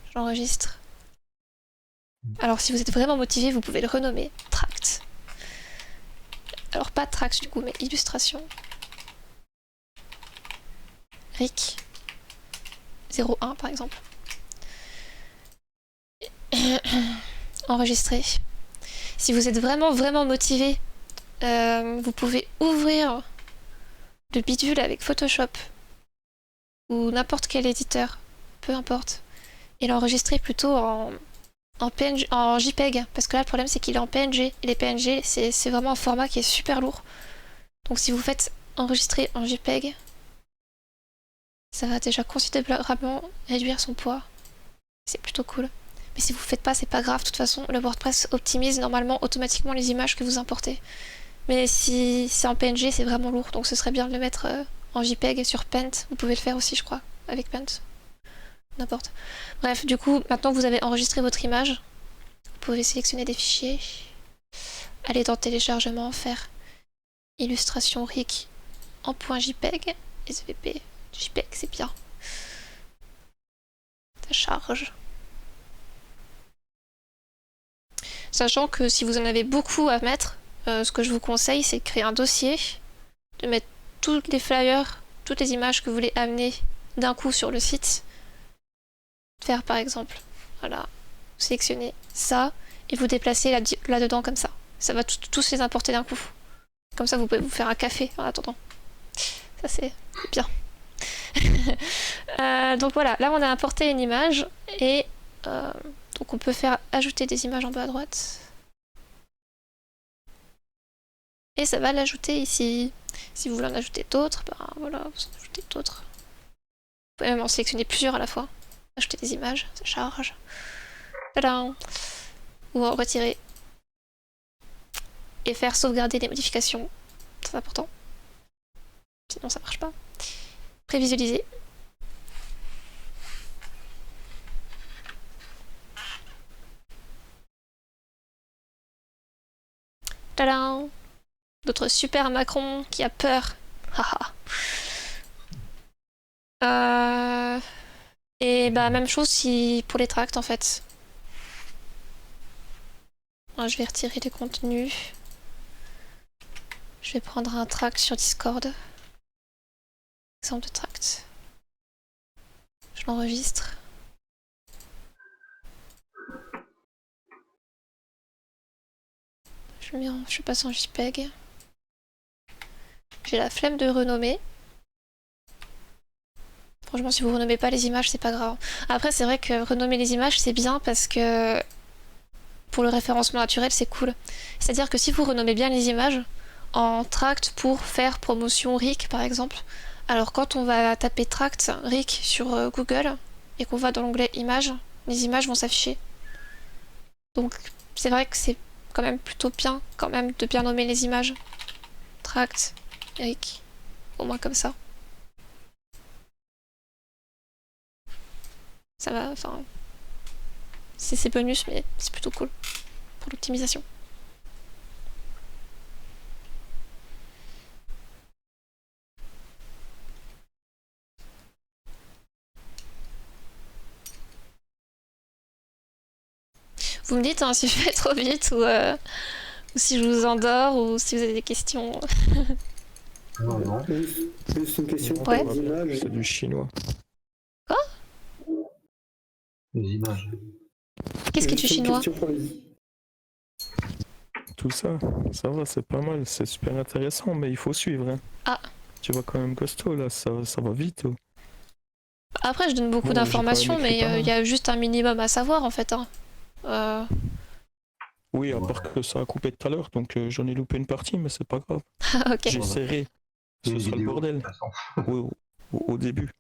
S1: Je l'enregistre. Alors si vous êtes vraiment motivé, vous pouvez le renommer Tract. Alors pas Tract du coup, mais illustration. Rick 01 par exemple. Enregistrer. Si vous êtes vraiment motivé, vous pouvez ouvrir le bidule avec Photoshop ou n'importe quel éditeur, peu importe, et l'enregistrer plutôt en PNG, en JPEG, parce que là le problème c'est qu'il est en PNG, et les PNG c'est vraiment un format qui est super lourd. Donc si vous faites enregistrer en JPEG, ça va déjà considérablement réduire son poids. C'est plutôt cool. Mais si vous faites pas, c'est pas grave, de toute façon le WordPress optimise normalement automatiquement les images que vous importez. Mais si c'est en PNG, c'est vraiment lourd, donc ce serait bien de le mettre en JPEG sur Paint. Vous pouvez le faire aussi, je crois, avec Paint. N'importe. Bref, du coup, maintenant que vous avez enregistré votre image, vous pouvez sélectionner des fichiers, aller dans téléchargement, faire illustration RIC en .jpeg, SVP, JPEG, c'est bien. Ça charge. Sachant que si vous en avez beaucoup à mettre, ce que je vous conseille, c'est de créer un dossier, de mettre tous les flyers, toutes les images que vous voulez amener d'un coup sur le site. Faire par exemple, voilà, vous sélectionnez ça et vous déplacez là-dedans comme ça. Ça va tous les importer d'un coup. Comme ça, vous pouvez vous faire un café en attendant. Ça, c'est bien. Donc voilà, là on a importé une image et donc on peut faire ajouter des images en bas à droite. Et ça va l'ajouter ici. Si vous voulez en ajouter d'autres, ben voilà, vous en ajoutez d'autres. Vous pouvez même en sélectionner plusieurs à la fois. Ajouter des images, ça charge. Tadam! Ou en retirer. Et faire sauvegarder les modifications. Très important. Sinon ça marche pas. Prévisualiser. Tadam! Notre super Macron qui a peur. Haha. Et bah même chose si pour les tracts en fait. Alors, je vais retirer les contenus. Je vais prendre un tract sur Discord. Exemple de tract. Je l'enregistre. Je passe en JPEG. J'ai la flemme de renommer. Franchement, si vous renommez pas les images, c'est pas grave. Après, c'est vrai que renommer les images, c'est bien parce que pour le référencement naturel, c'est cool. C'est-à-dire que si vous renommez bien les images, en tract pour faire promotion RIC par exemple, alors quand on va taper tract RIC sur Google et qu'on va dans l'onglet images, les images vont s'afficher. Donc c'est vrai que c'est quand même plutôt bien quand même de bien nommer les images. Tract, RIC, au moins comme ça. Ça va, enfin... C'est bonus, mais c'est plutôt cool pour l'optimisation. Vous me dites hein, si je vais trop vite ou si je vous endors ou si vous avez des questions.
S2: Non, non.
S3: Juste une question pour
S1: Ouais.
S3: les images.
S4: C'est du chinois.
S2: Les images.
S1: Qu'est-ce qui est du
S3: Juste une
S1: chinois?
S3: question pour les...
S4: Tout ça, ça va, c'est pas mal, c'est super intéressant, mais il faut suivre. Hein.
S1: Ah.
S4: Tu vois quand même costaud là, ça va vite. Oh.
S1: Après, je donne beaucoup
S4: Bon, j'ai
S1: d'informations,
S4: quand même écrit
S1: mais
S4: pas mal.
S1: il y a juste un minimum à savoir en fait. Hein.
S4: Oui, à part que ça a coupé tout à l'heure, donc j'en ai loupé une partie, mais c'est pas grave.
S1: Ok.
S4: J'essaierai. Ce
S2: Les
S4: sera le
S2: vidéos,
S4: bordel.
S2: de toute façon.
S4: Oui, au début.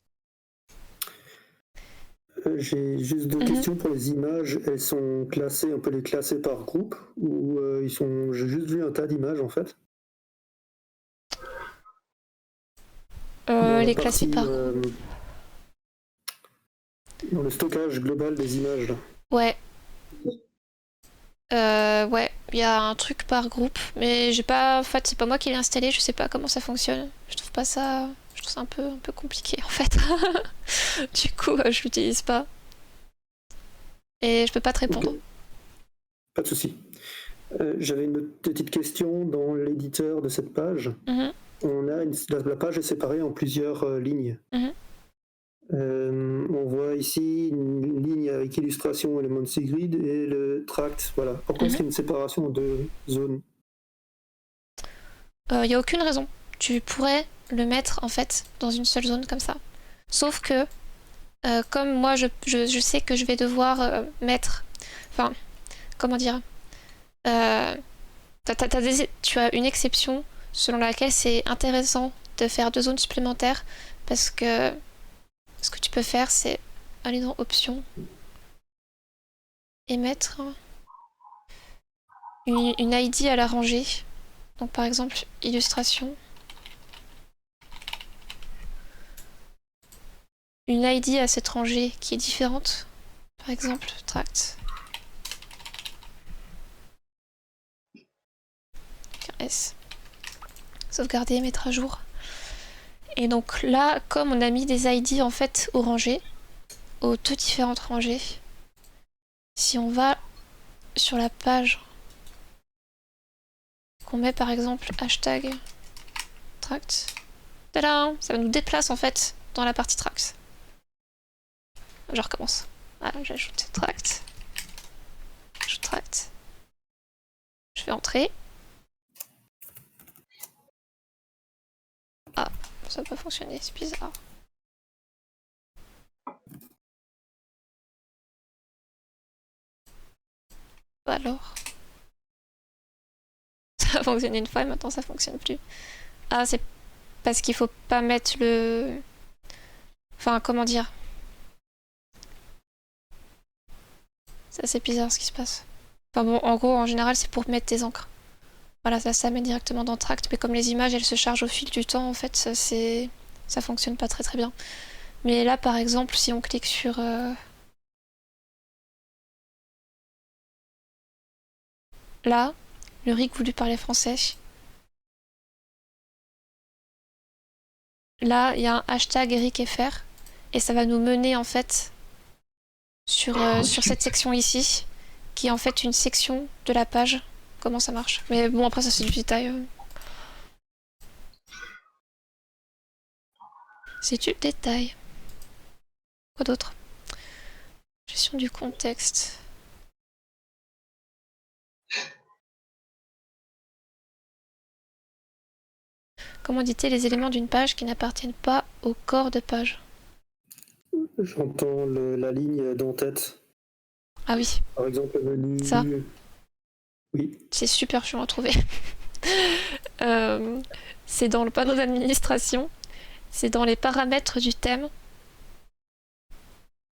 S3: J'ai juste deux questions pour les images. Elles sont classées, on peut les classer par groupe ou ils sont. J'ai juste vu un tas d'images en fait. Dans la
S1: Les classer
S3: partie,
S1: par.
S3: dans le stockage global des images. Là.
S1: Ouais. Ouais, il y a un truc par groupe, mais j'ai pas. En fait, c'est pas moi qui l'ai installé, je sais pas comment ça fonctionne. Je trouve pas ça. Je trouve ça un peu compliqué en fait. Du coup, je l'utilise pas. Et je peux pas te répondre.
S3: Ok. Pas de souci. J'avais une autre petite question dans l'éditeur de cette page.
S1: Mhm.
S3: On a la page est séparée en plusieurs lignes.
S1: Mhm.
S3: On voit ici une ligne avec illustration Element Grid et le tract. Voilà. Pourquoi est-ce qu'il y a une séparation en deux zones?
S1: Y a aucune raison. Tu pourrais le mettre en fait dans une seule zone comme ça. Sauf que, comme moi je sais que je vais devoir mettre. Enfin, comment dire tu as une exception selon laquelle c'est intéressant de faire 2 zones supplémentaires parce que ce que tu peux faire c'est aller dans Options et mettre une ID à la rangée. Donc par exemple illustration. Une ID à cette rangée qui est différente. Par exemple tract. S. Sauvegarder, mettre à jour. Et donc là, comme on a mis des ID en fait aux rangées, aux 2 différentes rangées, si on va sur la page qu'on met par exemple hashtag tract, tadam, ça nous déplace en fait dans la partie tract. Je recommence. Voilà, j'ajoute tract. J'ajoute tract. Je vais entrer. Ah, ça n'a pas fonctionné, c'est bizarre. Alors. Ça a fonctionné une fois et maintenant ça fonctionne plus. Ah, c'est parce qu'il faut pas mettre le... Enfin, comment dire? Ça, c'est bizarre ce qui se passe. Enfin bon, en gros, en général, c'est pour mettre tes encres. Voilà, ça met directement dans Tract, mais comme les images, elles se chargent au fil du temps, en fait, ça fonctionne pas très très bien. Mais là, par exemple, si on clique sur... Là, le RIC voulu parler français. Là, il y a un hashtag RICFR, et ça va nous mener, en fait, sur cette section ici, qui est en fait une section de la page. Comment ça marche? Mais bon, après, ça, c'est du détail. C'est du détail. Quoi d'autre? Gestion du contexte. Comment éditer les éléments d'une page qui n'appartiennent pas au corps de page?
S3: J'entends la ligne d'en-tête.
S1: Ah oui.
S3: Par exemple, le menu.
S1: Ça.
S3: Oui.
S1: C'est super chiant à trouver. C'est dans le panneau d'administration. C'est dans les paramètres du thème.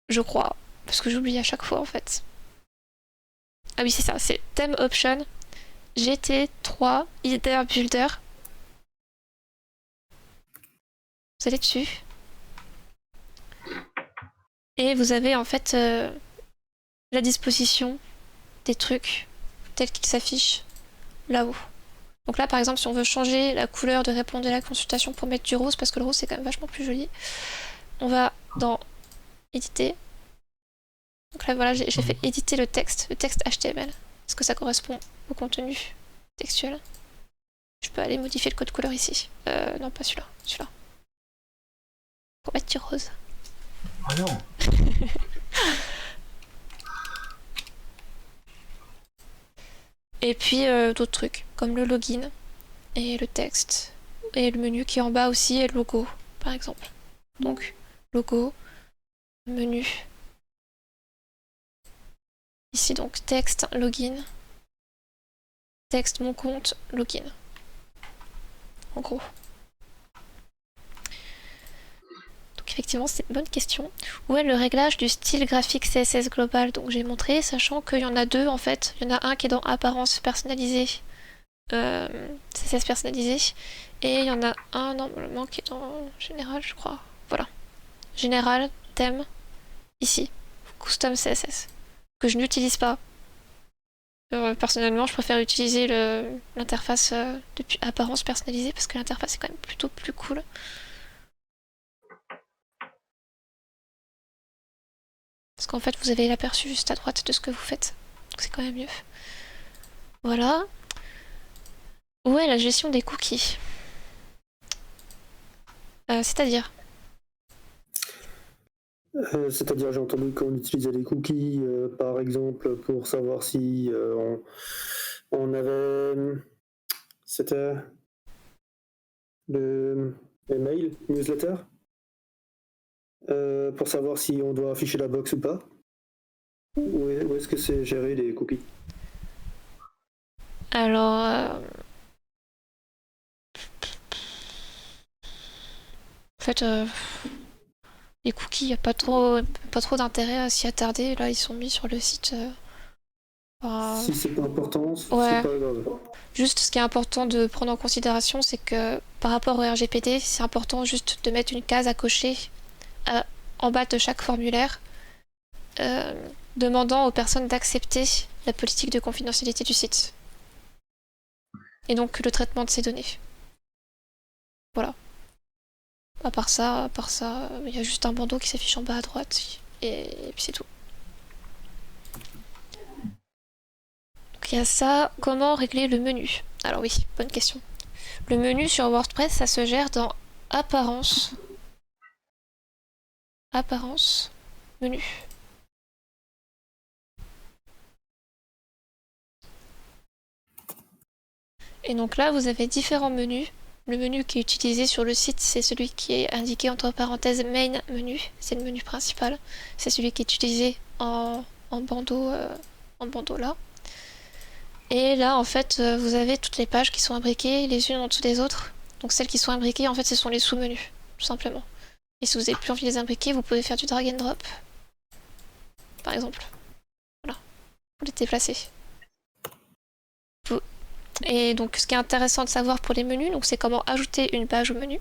S1: Je crois. Parce que j'oublie à chaque fois en fait. Ah oui, c'est ça. C'est thème option. GT3 Header Builder. Vous allez dessus. Et vous avez en fait la disposition des trucs tels qu'ils s'affichent là-haut. Donc là par exemple si on veut changer la couleur de répondre à la consultation pour mettre du rose, parce que le rose c'est quand même vachement plus joli, on va dans éditer, Donc là voilà, j'ai fait éditer le texte HTML, parce que ça correspond au contenu textuel. Je peux aller modifier le code couleur ici. Non, pas celui-là, celui-là. Pour mettre du rose.
S2: Ah non.
S1: Et puis d'autres trucs, comme le login, et le texte, et le menu qui est en bas aussi, et le logo, par exemple. Donc, logo, menu. Ici donc, texte, login. Texte, mon compte, login. En gros. Donc effectivement, c'est une bonne question. Où est le réglage du style graphique CSS global? Donc j'ai montré, sachant qu'il y en a deux en fait. Il y en a un qui est dans apparence personnalisée, CSS personnalisé, et il y en a un normalement qui est dans général, je crois. Voilà. Général, thème, ici. Custom CSS. Que je n'utilise pas. Personnellement, je préfère utiliser l'interface depuis apparence personnalisée parce que l'interface est quand même plutôt plus cool. Parce qu'en fait, vous avez l'aperçu juste à droite de ce que vous faites. Donc c'est quand même mieux. Voilà. Où est la gestion des cookies? C'est-à-dire?
S3: C'est-à-dire, j'ai entendu qu'on utilisait les cookies, par exemple, pour savoir si on avait... C'était le mail, newsletter, pour savoir si on doit afficher la box ou pas. Où est-ce que c'est géré les cookies?
S1: Alors... En fait... Les cookies, il n'y a pas trop d'intérêt à s'y attarder. Là, ils sont mis sur le site.
S3: Si c'est pas important,
S1: Ouais.
S3: c'est pas grave.
S1: Juste, ce qui est important de prendre en considération, c'est que par rapport au RGPD, c'est important juste de mettre une case à cocher en bas de chaque formulaire, demandant aux personnes d'accepter la politique de confidentialité du site. Et donc le traitement de ces données. Voilà. À part ça, il y a juste un bandeau qui s'affiche en bas à droite, et puis c'est tout. Donc il y a ça. Comment régler le menu? Alors oui, bonne question. Le menu sur WordPress, ça se gère dans Apparence. Apparence, menu. Et donc là, vous avez différents menus. Le menu qui est utilisé sur le site, c'est celui qui est indiqué entre parenthèses main menu. C'est le menu principal. C'est celui qui est utilisé en bandeau là. Et là, en fait, vous avez toutes les pages qui sont imbriquées les unes en dessous des autres. Donc celles qui sont imbriquées, en fait, ce sont les sous-menus, tout simplement. Et si vous n'avez plus envie de les imbriquer, vous pouvez faire du drag and drop. Par exemple. Voilà. Vous les déplacez. Et donc ce qui est intéressant de savoir pour les menus, donc c'est comment ajouter une page au menu.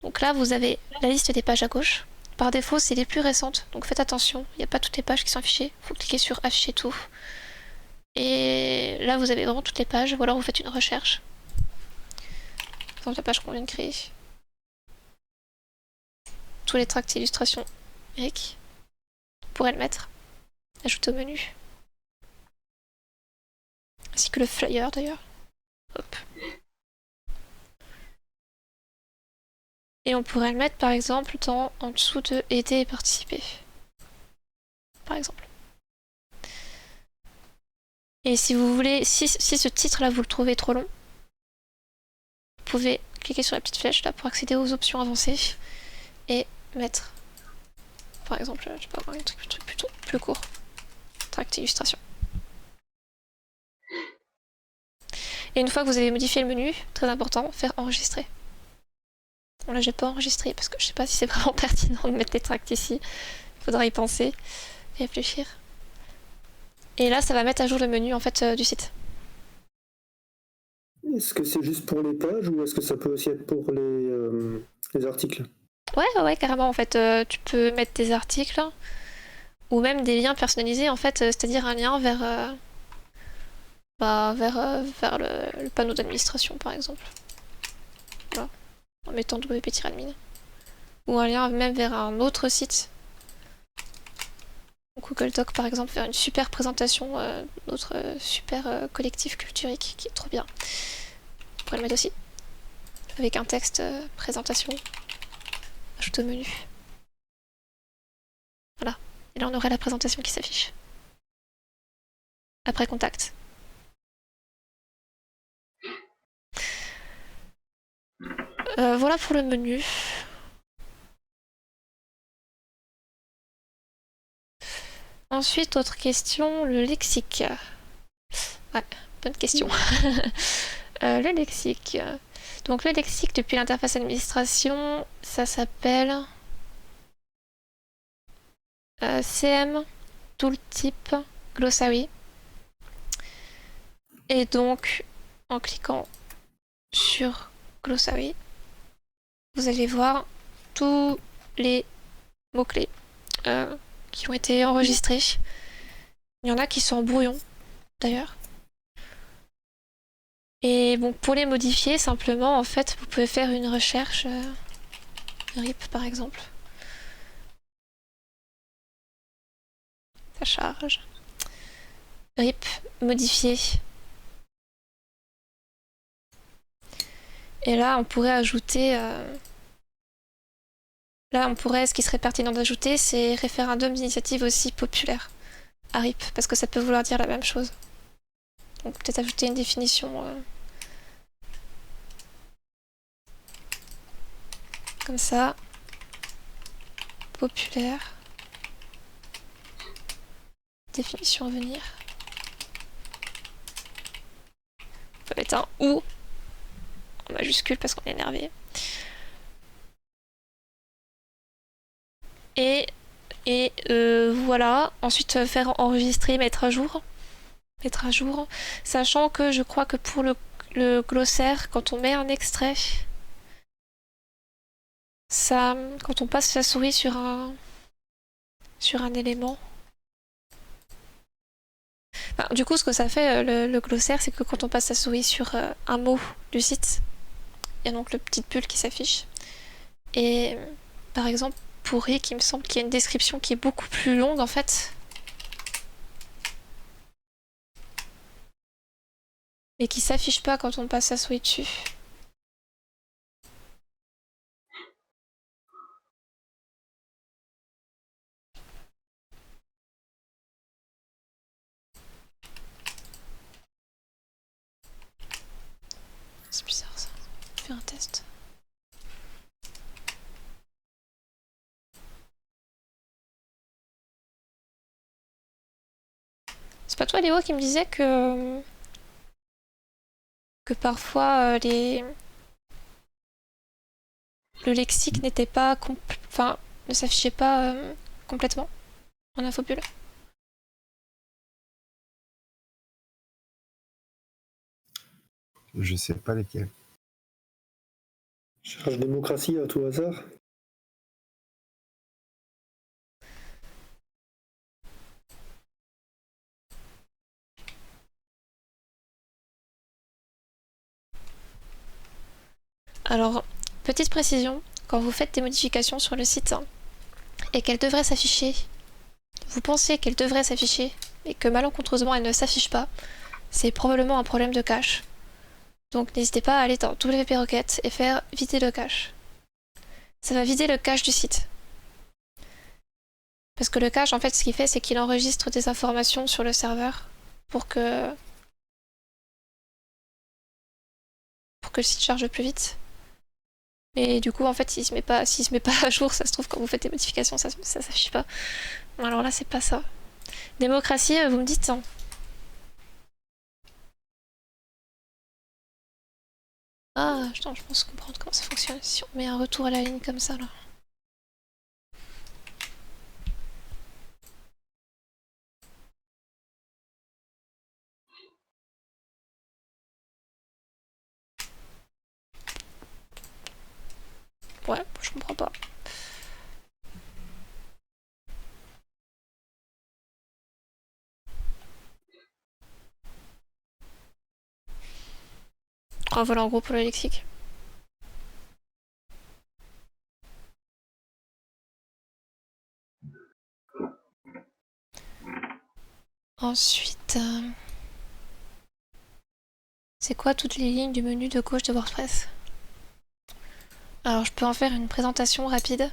S1: Donc là vous avez la liste des pages à gauche. Par défaut c'est les plus récentes, donc faites attention, il n'y a pas toutes les pages qui sont affichées, il faut cliquer sur afficher tout. Et là vous avez vraiment toutes les pages, ou alors vous faites une recherche. Par exemple la page qu'on vient de créer. Tous les tracts illustrations Eric. On pourrait le mettre. Ajouter au menu. Ainsi que le flyer d'ailleurs. Hop. Et on pourrait le mettre par exemple en dessous de aider et participer. Par exemple. Et si vous voulez, si ce titre là vous le trouvez trop long, vous pouvez cliquer sur la petite flèche là pour accéder aux options avancées et mettre par exemple, je sais pas, un truc plutôt plus court. Tract illustration. Et une fois que vous avez modifié le menu, très important, faire enregistrer. Bon là j'ai pas enregistré parce que je sais pas si c'est vraiment pertinent de mettre les tracts ici. Il faudra y penser et réfléchir. Et là ça va mettre à jour le menu en fait du site.
S3: Est-ce que c'est juste pour les pages ou est-ce que ça peut aussi être pour les articles?
S1: Ouais, carrément en fait. Tu peux mettre des articles ou même des liens personnalisés en fait, c'est-à-dire un lien vers le panneau d'administration par exemple. Voilà. En mettant wp-admin. Ou un lien même vers un autre site. Google Doc par exemple, faire une super présentation, notre super collectif culturique qui est trop bien. On pourrait le mettre aussi. Avec un texte présentation. Ajoute au menu. Voilà. Et là on aurait la présentation qui s'affiche. Après contact. Voilà pour le menu. Ensuite, autre question, le lexique. Ouais, bonne question. Le lexique. Donc le lexique depuis l'interface administration, ça s'appelle CM Tooltip Glossary. Et donc, en cliquant sur Glossary, vous allez voir tous les mots-clés qui ont été enregistrés. Il y en a qui sont en brouillon, d'ailleurs. Et bon, pour les modifier, simplement, en fait, vous pouvez faire une recherche RIP, par exemple. Ça charge. RIP, modifier. Et là, on pourrait ajouter... Là, on pourrait, ce qui serait pertinent d'ajouter, c'est référendum d'initiative aussi populaire à RIP, parce que ça peut vouloir dire la même chose. Donc peut-être ajouter une définition comme ça. Populaire. Définition à venir. On peut mettre un OU en majuscule parce qu'on est énervé. Et voilà. Ensuite, faire enregistrer, mettre à jour. Mettre à jour. Sachant que je crois que pour le glossaire, quand on met un extrait, ça, quand on passe sa souris sur un élément. Enfin, du coup, ce que ça fait, le glossaire, c'est que quand on passe sa souris sur un mot du site, il y a donc le petit bulle qui s'affiche. Et par exemple, pour Rick, il me semble qu'il y a une description qui est beaucoup plus longue en fait. Et qui s'affiche pas quand on passe sa souris dessus. C'est bizarre ça. Je vais faire un test. C'est pas toi Léo qui me disait que parfois le lexique n'était pas enfin ne s'affichait pas complètement en infobulle.
S5: Je sais pas lesquels.
S3: Cherche démocratie à tout hasard.
S1: Alors, petite précision, quand vous faites des modifications sur le site et qu'elles devraient s'afficher, vous pensez qu'elles devraient s'afficher et que malencontreusement elles ne s'affichent pas, c'est probablement un problème de cache. Donc n'hésitez pas à aller dans WP Rocket et faire vider le cache. Ça va vider le cache du site. Parce que le cache, en fait, ce qu'il fait, c'est qu'il enregistre des informations sur le serveur pour que le site charge plus vite. Et du coup, en fait, s'il se met pas à jour, ça se trouve, quand vous faites des modifications, ça s'affiche pas. Alors là, c'est pas ça. Démocratie, vous me dites hein. Ah, attends, je pense comprendre comment ça fonctionne si on met un retour à la ligne comme ça, là. Ouais, je comprends pas. Ah, voilà en gros pour le lexique. Ensuite, c'est quoi toutes les lignes du menu de gauche de WordPress? Alors, je peux en faire une présentation rapide.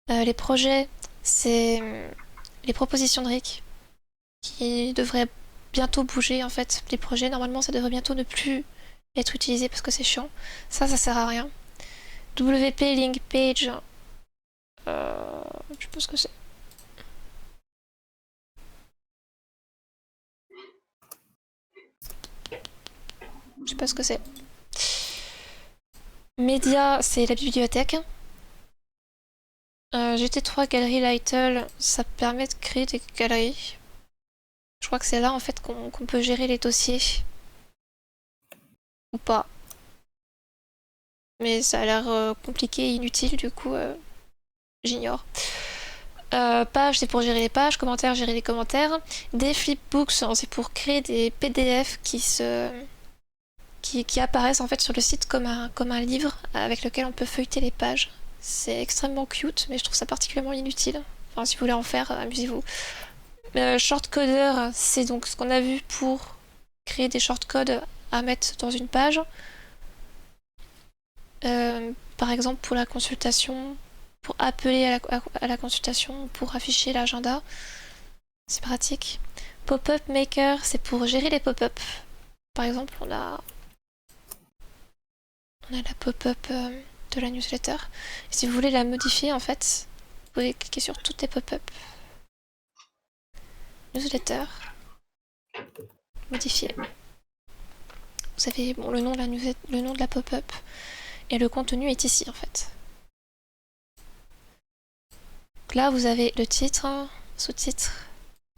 S1: Les projets, c'est les propositions de Rick qui devraient bientôt bouger en fait. Les projets, normalement, ça devrait bientôt ne plus être utilisé parce que c'est chiant. Ça sert à rien. WP Link Page, je sais pas ce que c'est. Je sais pas ce que c'est. Média, c'est la bibliothèque. GT3 Galerie Lightle, ça permet de créer des galeries. Je crois que c'est là en fait qu'on peut gérer les dossiers. Ou pas. Mais ça a l'air compliqué et inutile, du coup, j'ignore. Page, c'est pour gérer les pages. Commentaires, gérer les commentaires. Des flipbooks, c'est pour créer des PDF qui apparaissent en fait sur le site comme un livre avec lequel on peut feuilleter les pages. C'est extrêmement cute, mais je trouve ça particulièrement inutile. Enfin, si vous voulez en faire, amusez-vous. Shortcoder, c'est donc ce qu'on a vu pour créer des shortcodes à mettre dans une page. Par exemple, pour la consultation, pour appeler à la consultation, pour afficher l'agenda. C'est pratique. Pop-up Maker, c'est pour gérer les pop-up. Par exemple, on a la pop-up de la newsletter. Et si vous voulez la modifier, en fait, vous pouvez cliquer sur toutes les pop-up. Newsletter. Modifier. Vous avez bon, le nom de la pop-up. Et le contenu est ici, en fait. Donc là, vous avez le titre, sous-titre,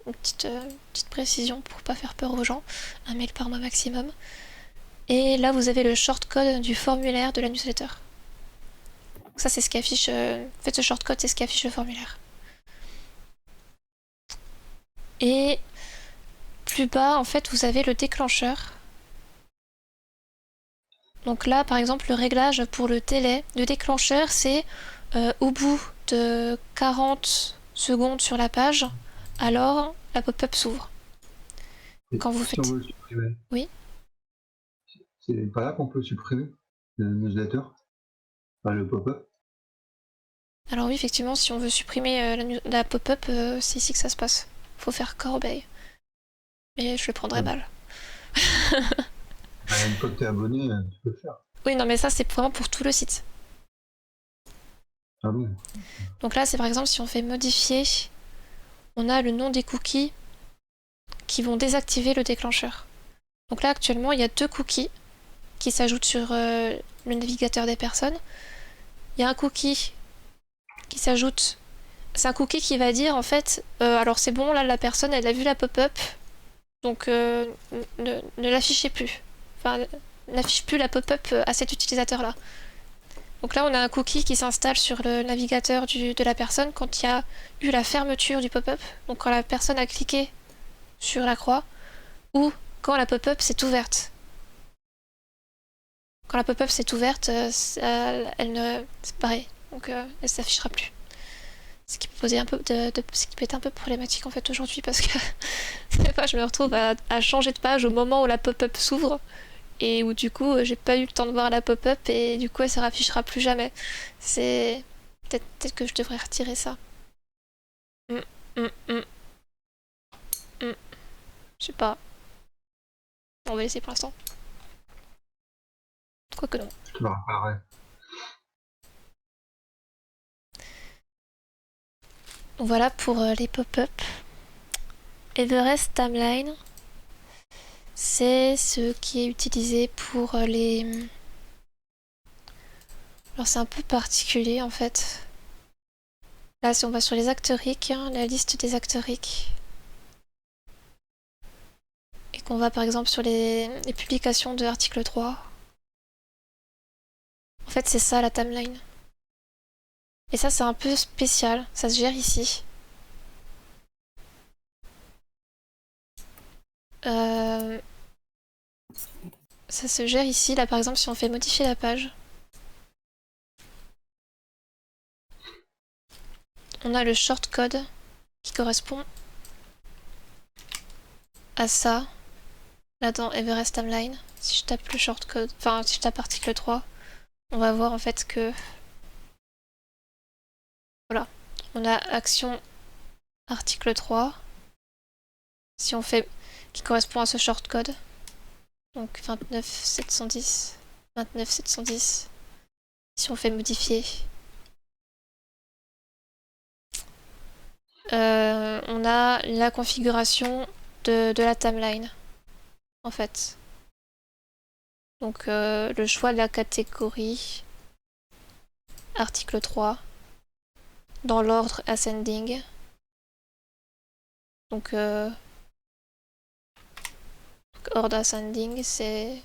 S1: une petite précision pour pas faire peur aux gens. Un mail par mois maximum. Et là, vous avez le shortcode du formulaire de la newsletter. Donc ça, c'est ce qui affiche... En fait, ce shortcode, c'est ce qui affiche le formulaire. Et plus bas, en fait, vous avez le déclencheur. Donc là, par exemple, le réglage pour le délai de déclencheur, c'est au bout de 40 secondes sur la page, alors la pop-up s'ouvre. Quand vous faites...
S2: Si on veut supprimer.
S1: Oui.
S2: C'est pas là qu'on peut supprimer le newsletter, enfin, le pop-up.
S1: Alors oui, effectivement, si on veut supprimer la pop-up, c'est ici que ça se passe. Faut faire corbeille. Mais je le prendrais mal.
S2: Une fois que t'es abonné, tu peux le faire.
S1: Oui, non, mais ça, c'est vraiment pour tout le site.
S2: Ah bon?
S1: Donc là, c'est par exemple, si on fait modifier, on a le nom des cookies qui vont désactiver le déclencheur. Donc là, actuellement, il y a 2 cookies qui s'ajoutent sur le navigateur des personnes. Il y a un cookie qui s'ajoute. C'est un cookie qui va dire, en fait, alors c'est bon, là, la personne, elle a vu la pop-up, donc ne l'affichez plus. Enfin, n'affiche plus la pop-up à cet utilisateur-là. Donc là, on a un cookie qui s'installe sur le navigateur de la personne quand il y a eu la fermeture du pop-up. Donc quand la personne a cliqué sur la croix ou quand la pop-up s'est ouverte. Quand la pop-up s'est ouverte, c'est pareil. Donc elle s'affichera plus. Ce qui peut poser un peu ce qui peut être un peu problématique en fait aujourd'hui parce que des fois je me retrouve à changer de page au moment où la pop-up s'ouvre. Et où du coup j'ai pas eu le temps de voir la pop-up et du coup elle se raffichera plus jamais. C'est peut-être que je devrais retirer ça. Je sais pas. On va laisser pour l'instant. Quoique non.
S2: Je te le réparerai.
S1: Voilà pour les pop-up. Everest Timeline, c'est ce qui est utilisé pour les... Alors c'est un peu particulier en fait. Là si on va sur les acteuriques, la liste des acteuriques, et qu'on va par exemple sur les publications de l'article 3, en fait c'est ça la timeline. Et ça c'est un peu spécial, ça se gère ici. Ça se gère ici, là par exemple si on fait modifier la page. On a le shortcode qui correspond à ça, là dans Everest Timeline. Si je tape le shortcode, enfin si je tape article 3, on va voir en fait que voilà, on a action article 3, si on fait qui correspond à ce shortcode, donc 29710, 29710. Si on fait modifier, on a la configuration de la timeline en fait. Donc le choix de la catégorie article 3 dans l'ordre ascending. Donc ordre ascending, c'est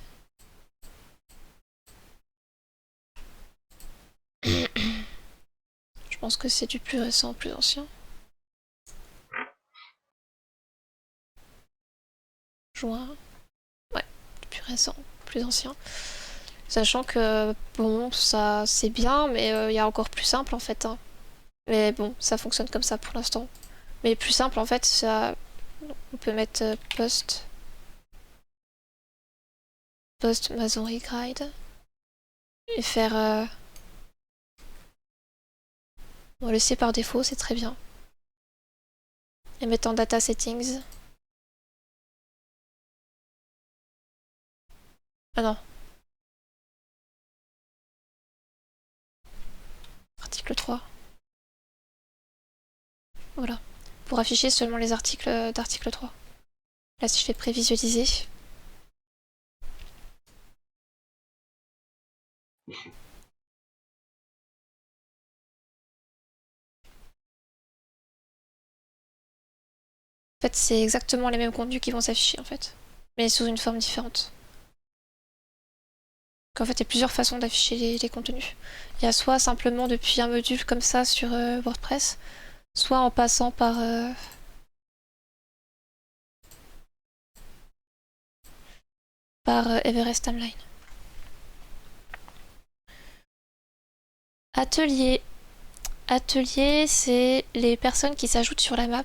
S1: je pense que c'est du plus récent au plus ancien. Juin. Ouais, du plus récent, plus ancien. Sachant que bon, ça c'est bien, mais il y a encore plus simple en fait. Hein. Mais bon, ça fonctionne comme ça pour l'instant. Mais plus simple en fait, ça, on peut mettre post masonry guide et faire on va laisser par défaut, c'est très bien. Et mettre en data settings. Ah non. Article 3. Voilà. Pour afficher seulement les articles d'article 3. Là, si je fais prévisualiser. En fait, c'est exactement les mêmes contenus qui vont s'afficher en fait. Mais sous une forme différente. Donc, en fait, il y a plusieurs façons d'afficher les contenus. Il y a soit simplement depuis un module comme ça sur WordPress, soit en passant par Everest Timeline. Atelier. Atelier, c'est les personnes qui s'ajoutent sur la map,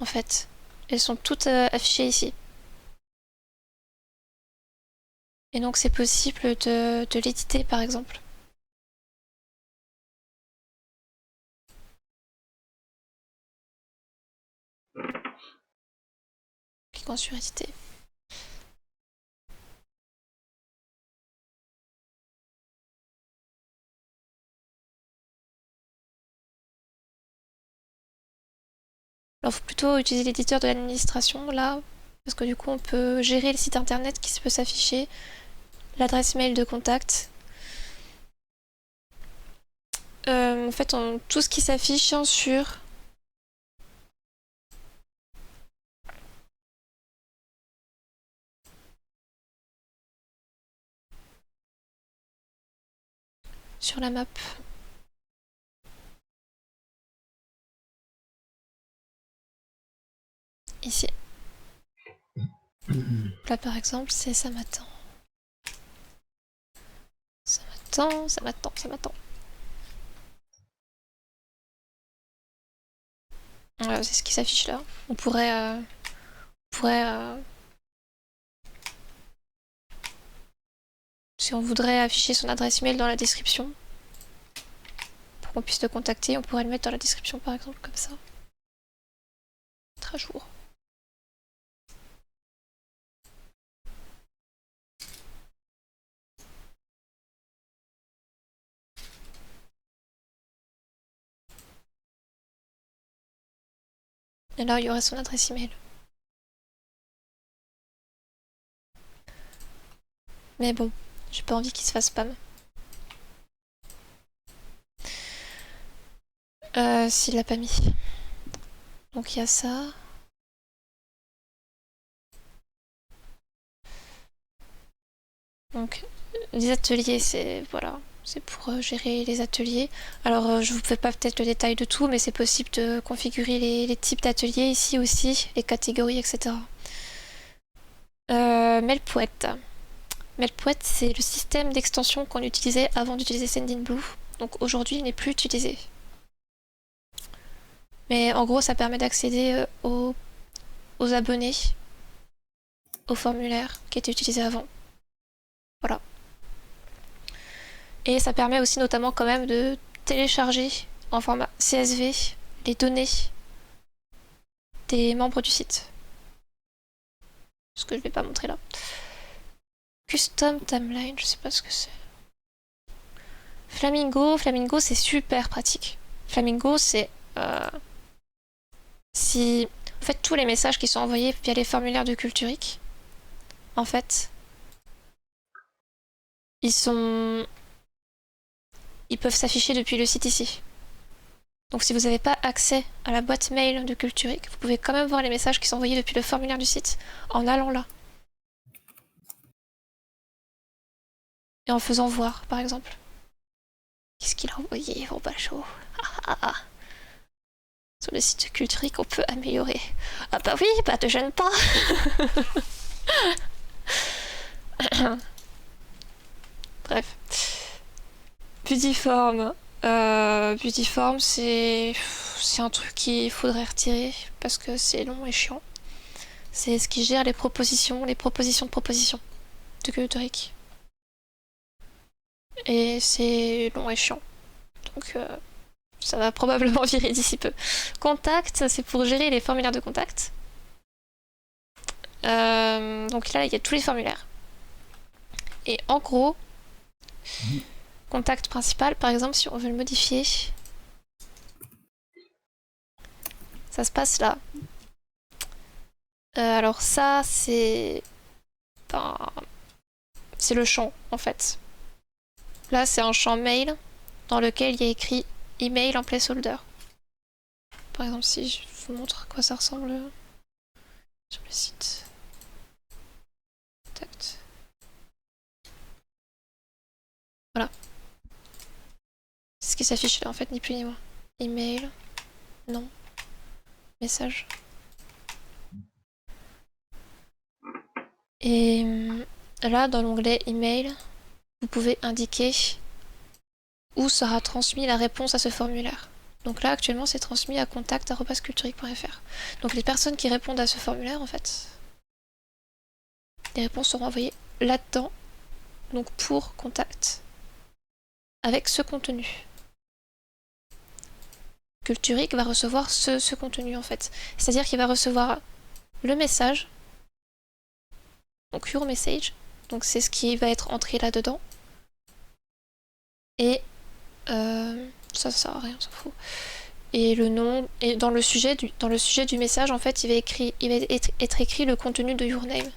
S1: en fait. Elles sont toutes affichées ici. Et donc c'est possible de l'éditer par exemple. Cliquons sur éditer. Alors il faut plutôt utiliser l'éditeur de l'administration là, parce que du coup on peut gérer le site internet qui peut s'afficher, l'adresse mail de contact. En fait tout ce qui s'affiche sur la map. Ici. Là par exemple c'est ça m'attend. Ça m'attend, ça m'attend, ça m'attend. Voilà, c'est ce qui s'affiche là. On pourrait si on voudrait afficher son adresse email dans la description, pour qu'on puisse le contacter, on pourrait le mettre dans la description par exemple, comme ça. Mettre à jour. Et là, il y aurait son adresse email. Mais bon, j'ai pas envie qu'il se fasse spam. S'il l'a pas mis. Donc il y a ça. Donc les ateliers, c'est voilà, c'est pour gérer les ateliers. Alors je vous fais pas peut-être le détail de tout, mais c'est possible de configurer les types d'ateliers ici aussi, les catégories, etc. Mailpoet. Mailpoet, c'est le système d'extension qu'on utilisait avant d'utiliser Sendinblue. Donc aujourd'hui, il n'est plus utilisé. Mais en gros, ça permet d'accéder aux abonnés au formulaire qui était utilisé avant. Voilà. Et ça permet aussi notamment quand même de télécharger en format CSV les données des membres du site. Ce que je vais pas montrer là. Custom timeline, je sais pas ce que c'est. Flamingo c'est super pratique. Flamingo c'est si en fait tous les messages qui sont envoyés via les formulaires de Culturic, en fait, ils peuvent s'afficher depuis le site ici. Donc si vous n'avez pas accès à la boîte mail de Culturic, vous pouvez quand même voir les messages qui sont envoyés depuis le formulaire du site en allant là. Et en faisant voir, par exemple. Qu'est-ce qu'il a envoyé, au Bacho? Sur le site de Culturic, on peut améliorer. Ah bah oui, bah te gêne pas. Bref. Budiform. Budiform, c'est un truc qu'il faudrait retirer parce que c'est long et chiant. C'est ce qui gère les propositions de propositions de Culturic. Et c'est long et chiant. Donc ça va probablement virer d'ici peu. Contact, c'est pour gérer les formulaires de contact. Donc là, il y a tous les formulaires. Et en gros, contact principal, par exemple, si on veut le modifier, ça se passe là. Alors ça, c'est le champ, en fait. Là, c'est un champ mail dans lequel il y a écrit email en placeholder. Par exemple, si je vous montre à quoi ça ressemble sur le site. Contact. Voilà. C'est ce qui s'affiche là, en fait, ni plus ni moins. Email. Non. Message. Et là, dans l'onglet email, vous pouvez indiquer où sera transmis la réponse à ce formulaire. Donc là, actuellement, c'est transmis à contact@culturic.fr. Donc les personnes qui répondent à ce formulaire, en fait, les réponses seront envoyées là-dedans, donc pour contact, avec ce contenu. Culturic va recevoir ce contenu, en fait. C'est-à-dire qu'il va recevoir le message, donc your message, donc c'est ce qui va être entré là-dedans, et ça sert à rien, on s'en fout. Et le nom, et dans le sujet du message, en fait, il va être écrit le contenu de your name.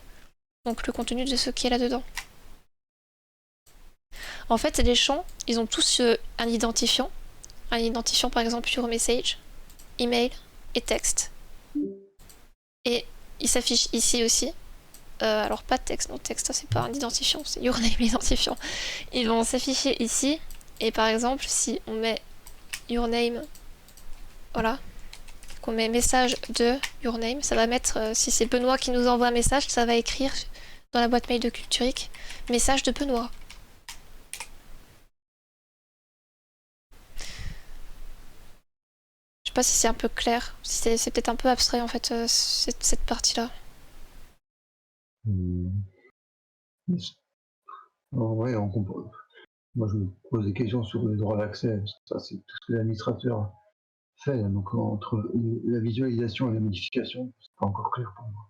S1: Donc le contenu de ce qui est là-dedans. En fait, les champs, ils ont tous un identifiant. Un identifiant, par exemple, your message, email et texte. Et il s'affiche ici aussi. Alors pas de texte, non, texte, ça c'est pas un identifiant, c'est your name l'identifiant. Ils vont s'afficher ici. Et par exemple, si on met your name, voilà, qu'on met message de your name, ça va mettre, si c'est Benoît qui nous envoie un message, ça va écrire dans la boîte mail de Culturic, message de Benoît. Je sais pas si c'est un peu clair, si c'est peut-être un peu abstrait en fait, cette partie-là.
S2: En vrai, on comprend. Moi, je me pose des questions sur les droits d'accès. Ça, c'est tout ce que l'administrateur fait. Donc, entre la visualisation et la modification, c'est pas encore clair pour moi.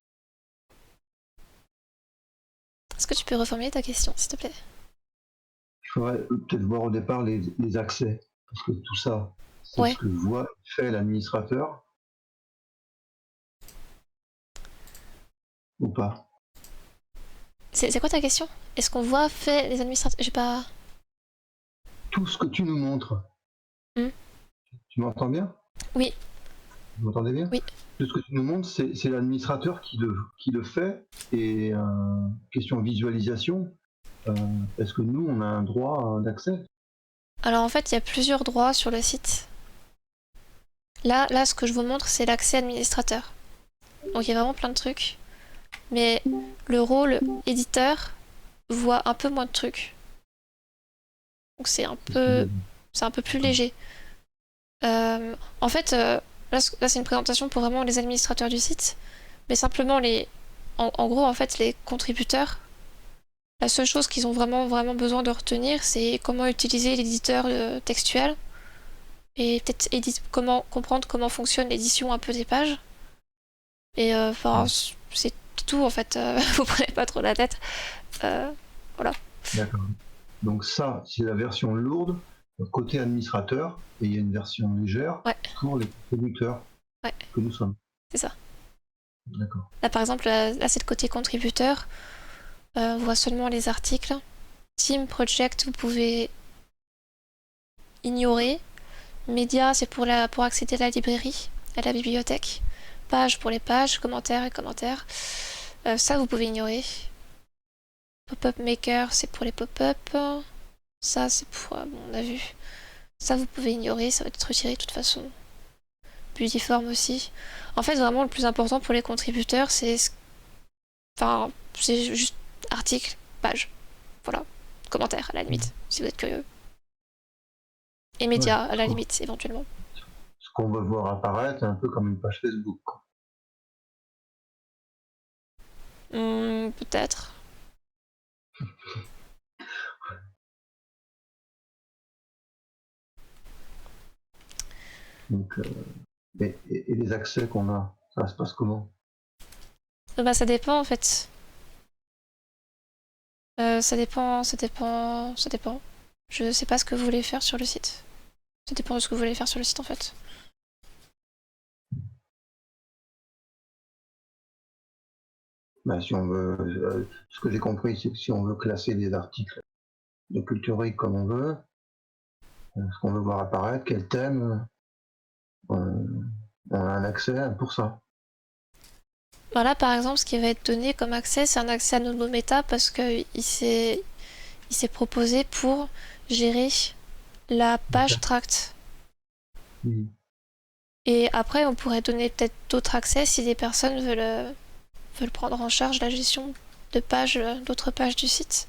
S1: Est-ce que tu peux reformuler ta question, s'il te plaît?
S2: Il faudrait peut-être voir au départ les accès. Parce que tout ça, c'est
S1: Ouais.
S2: ce que fait l'administrateur. Ou pas?
S1: C'est quoi ta question? Est-ce qu'on voit fait les administrateurs? J'ai pas...
S2: Tout ce que tu nous montres. Tu m'entends bien?
S1: Oui.
S2: Vous m'entendez bien?
S1: Oui.
S2: Tout ce que tu nous montres, c'est l'administrateur qui le fait. Et question visualisation, est-ce que nous, on a un droit d'accès?
S1: Alors en fait, il y a plusieurs droits sur le site. Là, ce que je vous montre, c'est l'accès administrateur. Donc il y a vraiment plein de trucs. Mais le rôle éditeur voit un peu moins de trucs. Donc c'est un peu plus léger. En fait, là c'est une présentation pour vraiment les administrateurs du site. Mais simplement les en gros, en fait, les contributeurs, la seule chose qu'ils ont vraiment besoin de retenir, c'est comment utiliser l'éditeur textuel et peut-être comprendre comment fonctionne l'édition un peu des pages. Et enfin, c'est tout en fait. Vous prenez pas trop la tête. Voilà.
S2: D'accord. Donc ça, c'est la version lourde côté administrateur, et il y a une version légère
S1: Ouais.
S2: pour les contributeurs que nous sommes.
S1: C'est ça.
S2: D'accord.
S1: Là, par exemple, là c'est le côté contributeur. On voit seulement les articles. Team, Project, vous pouvez ignorer. Média, c'est pour accéder à la librairie, à la bibliothèque. Page pour les pages, commentaires et commentaires. Ça, vous pouvez ignorer. Pop-up Maker, c'est pour les pop-up. Ça, c'est pour... bon, on a vu. Ça, vous pouvez ignorer, ça va être retiré de toute façon. Buildiform aussi. En fait, vraiment, le plus important pour les contributeurs, c'est... Enfin, c'est juste article, page. Voilà. Commentaire, à la limite, si vous êtes curieux. Et médias, à la limite, éventuellement.
S2: Ce qu'on va voir apparaître, un peu comme une page Facebook.
S1: Peut-être.
S2: Donc, et les accès qu'on a, ça se passe comment?
S1: Bah, ça dépend, en fait. Ça dépend. Je sais pas ce que vous voulez faire sur le site. Ça dépend de ce que vous voulez faire sur le site, en fait.
S2: Bah, si on veut, ce que j'ai compris, c'est que si on veut classer des articles de culturique comme on veut, ce qu'on veut voir apparaître, quel thème, on a un accès pour ça.
S1: Voilà, par exemple, ce qui va être donné comme accès, c'est un accès à Nomometa parce qu'il s'est proposé pour gérer la page tract. Et après, on pourrait donner peut-être d'autres accès si des personnes veulent prendre en charge la gestion de pages, d'autres pages du site.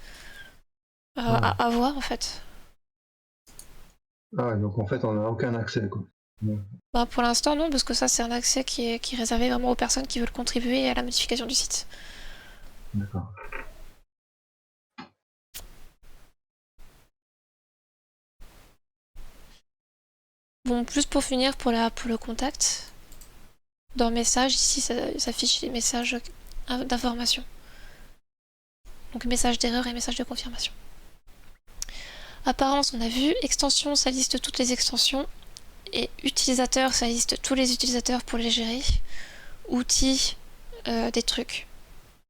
S1: À voir, en fait.
S2: Ah, donc en fait, on n'a aucun accès, quoi.
S1: Bah, pour l'instant, non, parce que ça, c'est un accès qui est réservé vraiment aux personnes qui veulent contribuer à la modification du site.
S2: D'accord.
S1: Bon, plus pour finir, pour le contact, dans message, ici, ça s'affiche les messages d'information. Donc message d'erreur et message de confirmation. Apparence, on a vu. Extension, ça liste toutes les extensions. Et utilisateur, ça liste tous les utilisateurs pour les gérer. Outils, des trucs.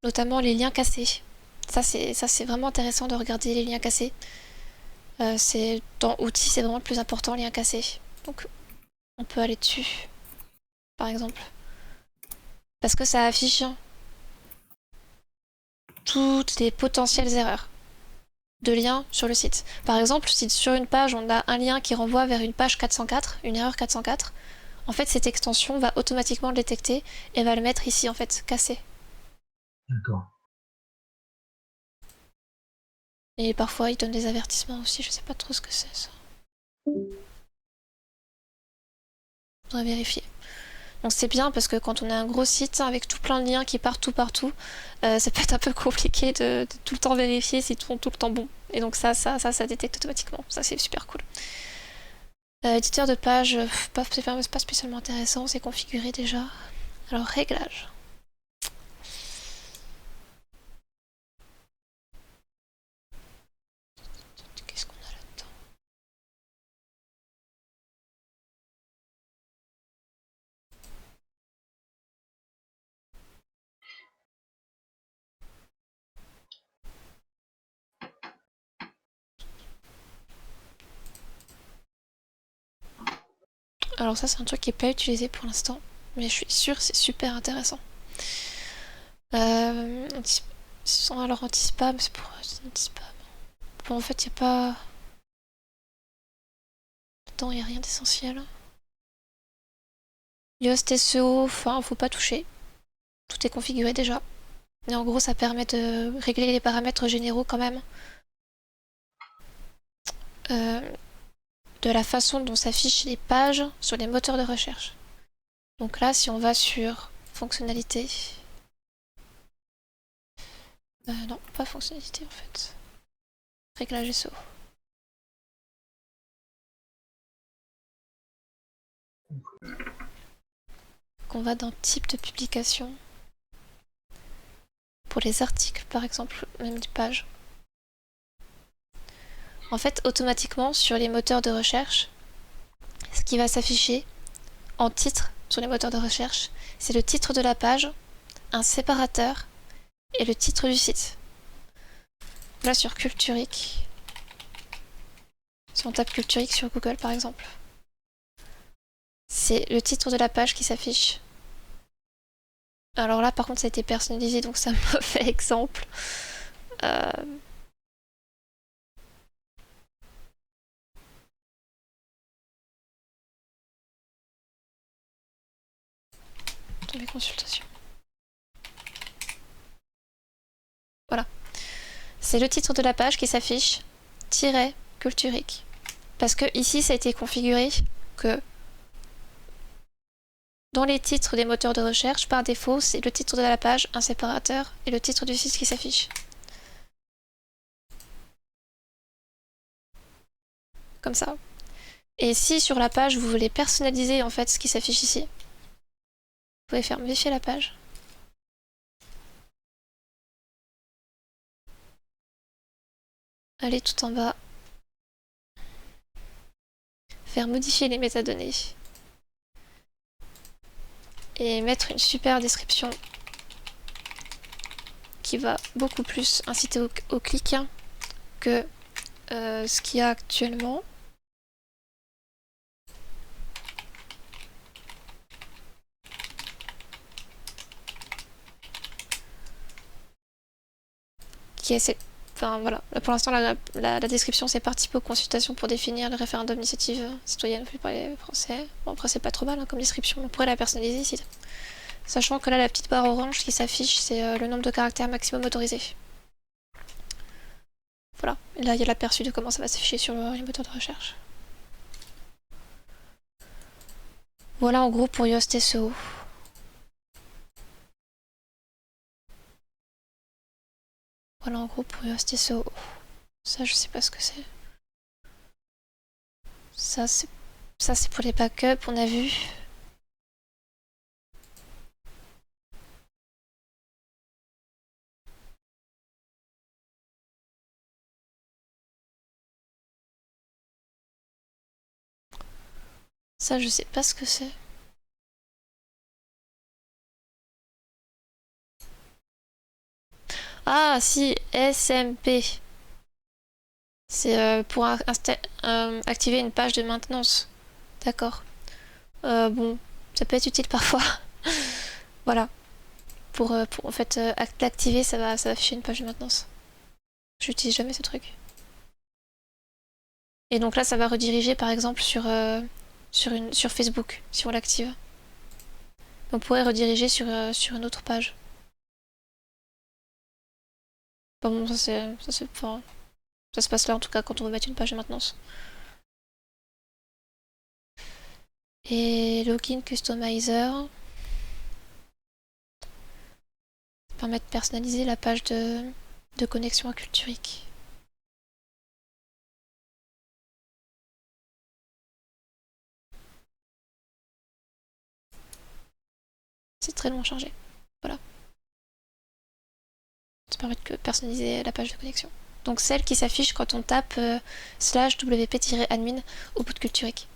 S1: Notamment les liens cassés. Ça, c'est vraiment intéressant de regarder les liens cassés. Dans outils, c'est vraiment le plus important, liens cassés. Donc, on peut aller dessus, par exemple. Parce que ça affiche toutes les potentielles erreurs de liens sur le site. Par exemple, si sur une page, on a un lien qui renvoie vers une page 404, une erreur 404, en fait, cette extension va automatiquement le détecter et va le mettre ici, en fait, cassé.
S2: D'accord.
S1: Et parfois, il donne des avertissements aussi, je sais pas trop ce que c'est, ça. Faudrait vérifier. Donc c'est bien parce que quand on a un gros site avec tout plein de liens qui partent tout partout, ça peut être un peu compliqué de tout le temps vérifier s'ils sont tout le temps bons. Et donc ça détecte automatiquement. Ça, c'est super cool. Éditeur de page, pas spécialement intéressant, c'est configuré déjà. Alors réglage. Qu'est-ce qu'on a là-dedans? Alors ça, c'est un truc qui n'est pas utilisé pour l'instant, mais je suis sûre que c'est super intéressant. Alors anti-spam, c'est pour anti-spam. Bon, en fait, il n'y a pas... Dedans, il n'y a rien d'essentiel. Yoast SEO, enfin, faut pas toucher. Tout est configuré déjà. Et en gros, ça permet de régler les paramètres généraux quand même. De la façon dont s'affichent les pages sur les moteurs de recherche. Donc là, si on va sur fonctionnalités, Non, pas fonctionnalité en fait. Réglage SEO. On va dans type de publication. Pour les articles par exemple, même des pages. En fait, automatiquement sur les moteurs de recherche, ce qui va s'afficher en titre sur les moteurs de recherche, c'est le titre de la page, un séparateur et le titre du site. Là sur Culturic, si on tape Culturic sur Google par exemple, c'est le titre de la page qui s'affiche. Alors là par contre ça a été personnalisé donc ça me fait exemple. Dans les consultations. Voilà. C'est le titre de la page qui s'affiche, tiret Culturic. Parce que ici ça a été configuré que dans les titres des moteurs de recherche, par défaut, c'est le titre de la page, un séparateur, et le titre du site qui s'affiche. Comme ça. Et si sur la page, vous voulez personnaliser en fait ce qui s'affiche ici, vous pouvez faire modifier la page. Aller tout en bas. Faire modifier les métadonnées. Et mettre une super description qui va beaucoup plus inciter au clic que ce qu'il y a actuellement. Qui est cette... Enfin voilà, pour l'instant la description c'est participer aux consultations pour définir le référendum d'initiative citoyenne fait par les Français. Bon après c'est pas trop mal comme description, on pourrait la personnaliser ici. Sachant que là la petite barre orange qui s'affiche c'est le nombre de caractères maximum autorisé. Voilà, et là il y a l'aperçu de comment ça va s'afficher sur les moteurs de recherche. Voilà en gros pour Yoast SEO. Voilà en gros pour Yoast SEO. Ça je sais pas ce que c'est. Ça c'est pour les backups, on a vu. Ça je sais pas ce que c'est. Ah si, SMP. C'est pour activer une page de maintenance. D'accord. Bon, ça peut être utile parfois. Voilà. Pour en fait l'activer, ça va afficher une page de maintenance. J'utilise jamais ce truc. Et donc là, ça va rediriger par exemple sur Facebook, si on l'active. On pourrait rediriger sur une autre page. Enfin, bon, enfin, ça se passe là en tout cas quand on veut mettre une page de maintenance. Et Login Customizer. Ça permet de personnaliser la page de connexion à Culturic. C'est très long à charger. Voilà. Ça permet de personnaliser la page de connexion. Donc celle qui s'affiche quand on tape /wp-admin au bout de Culturic.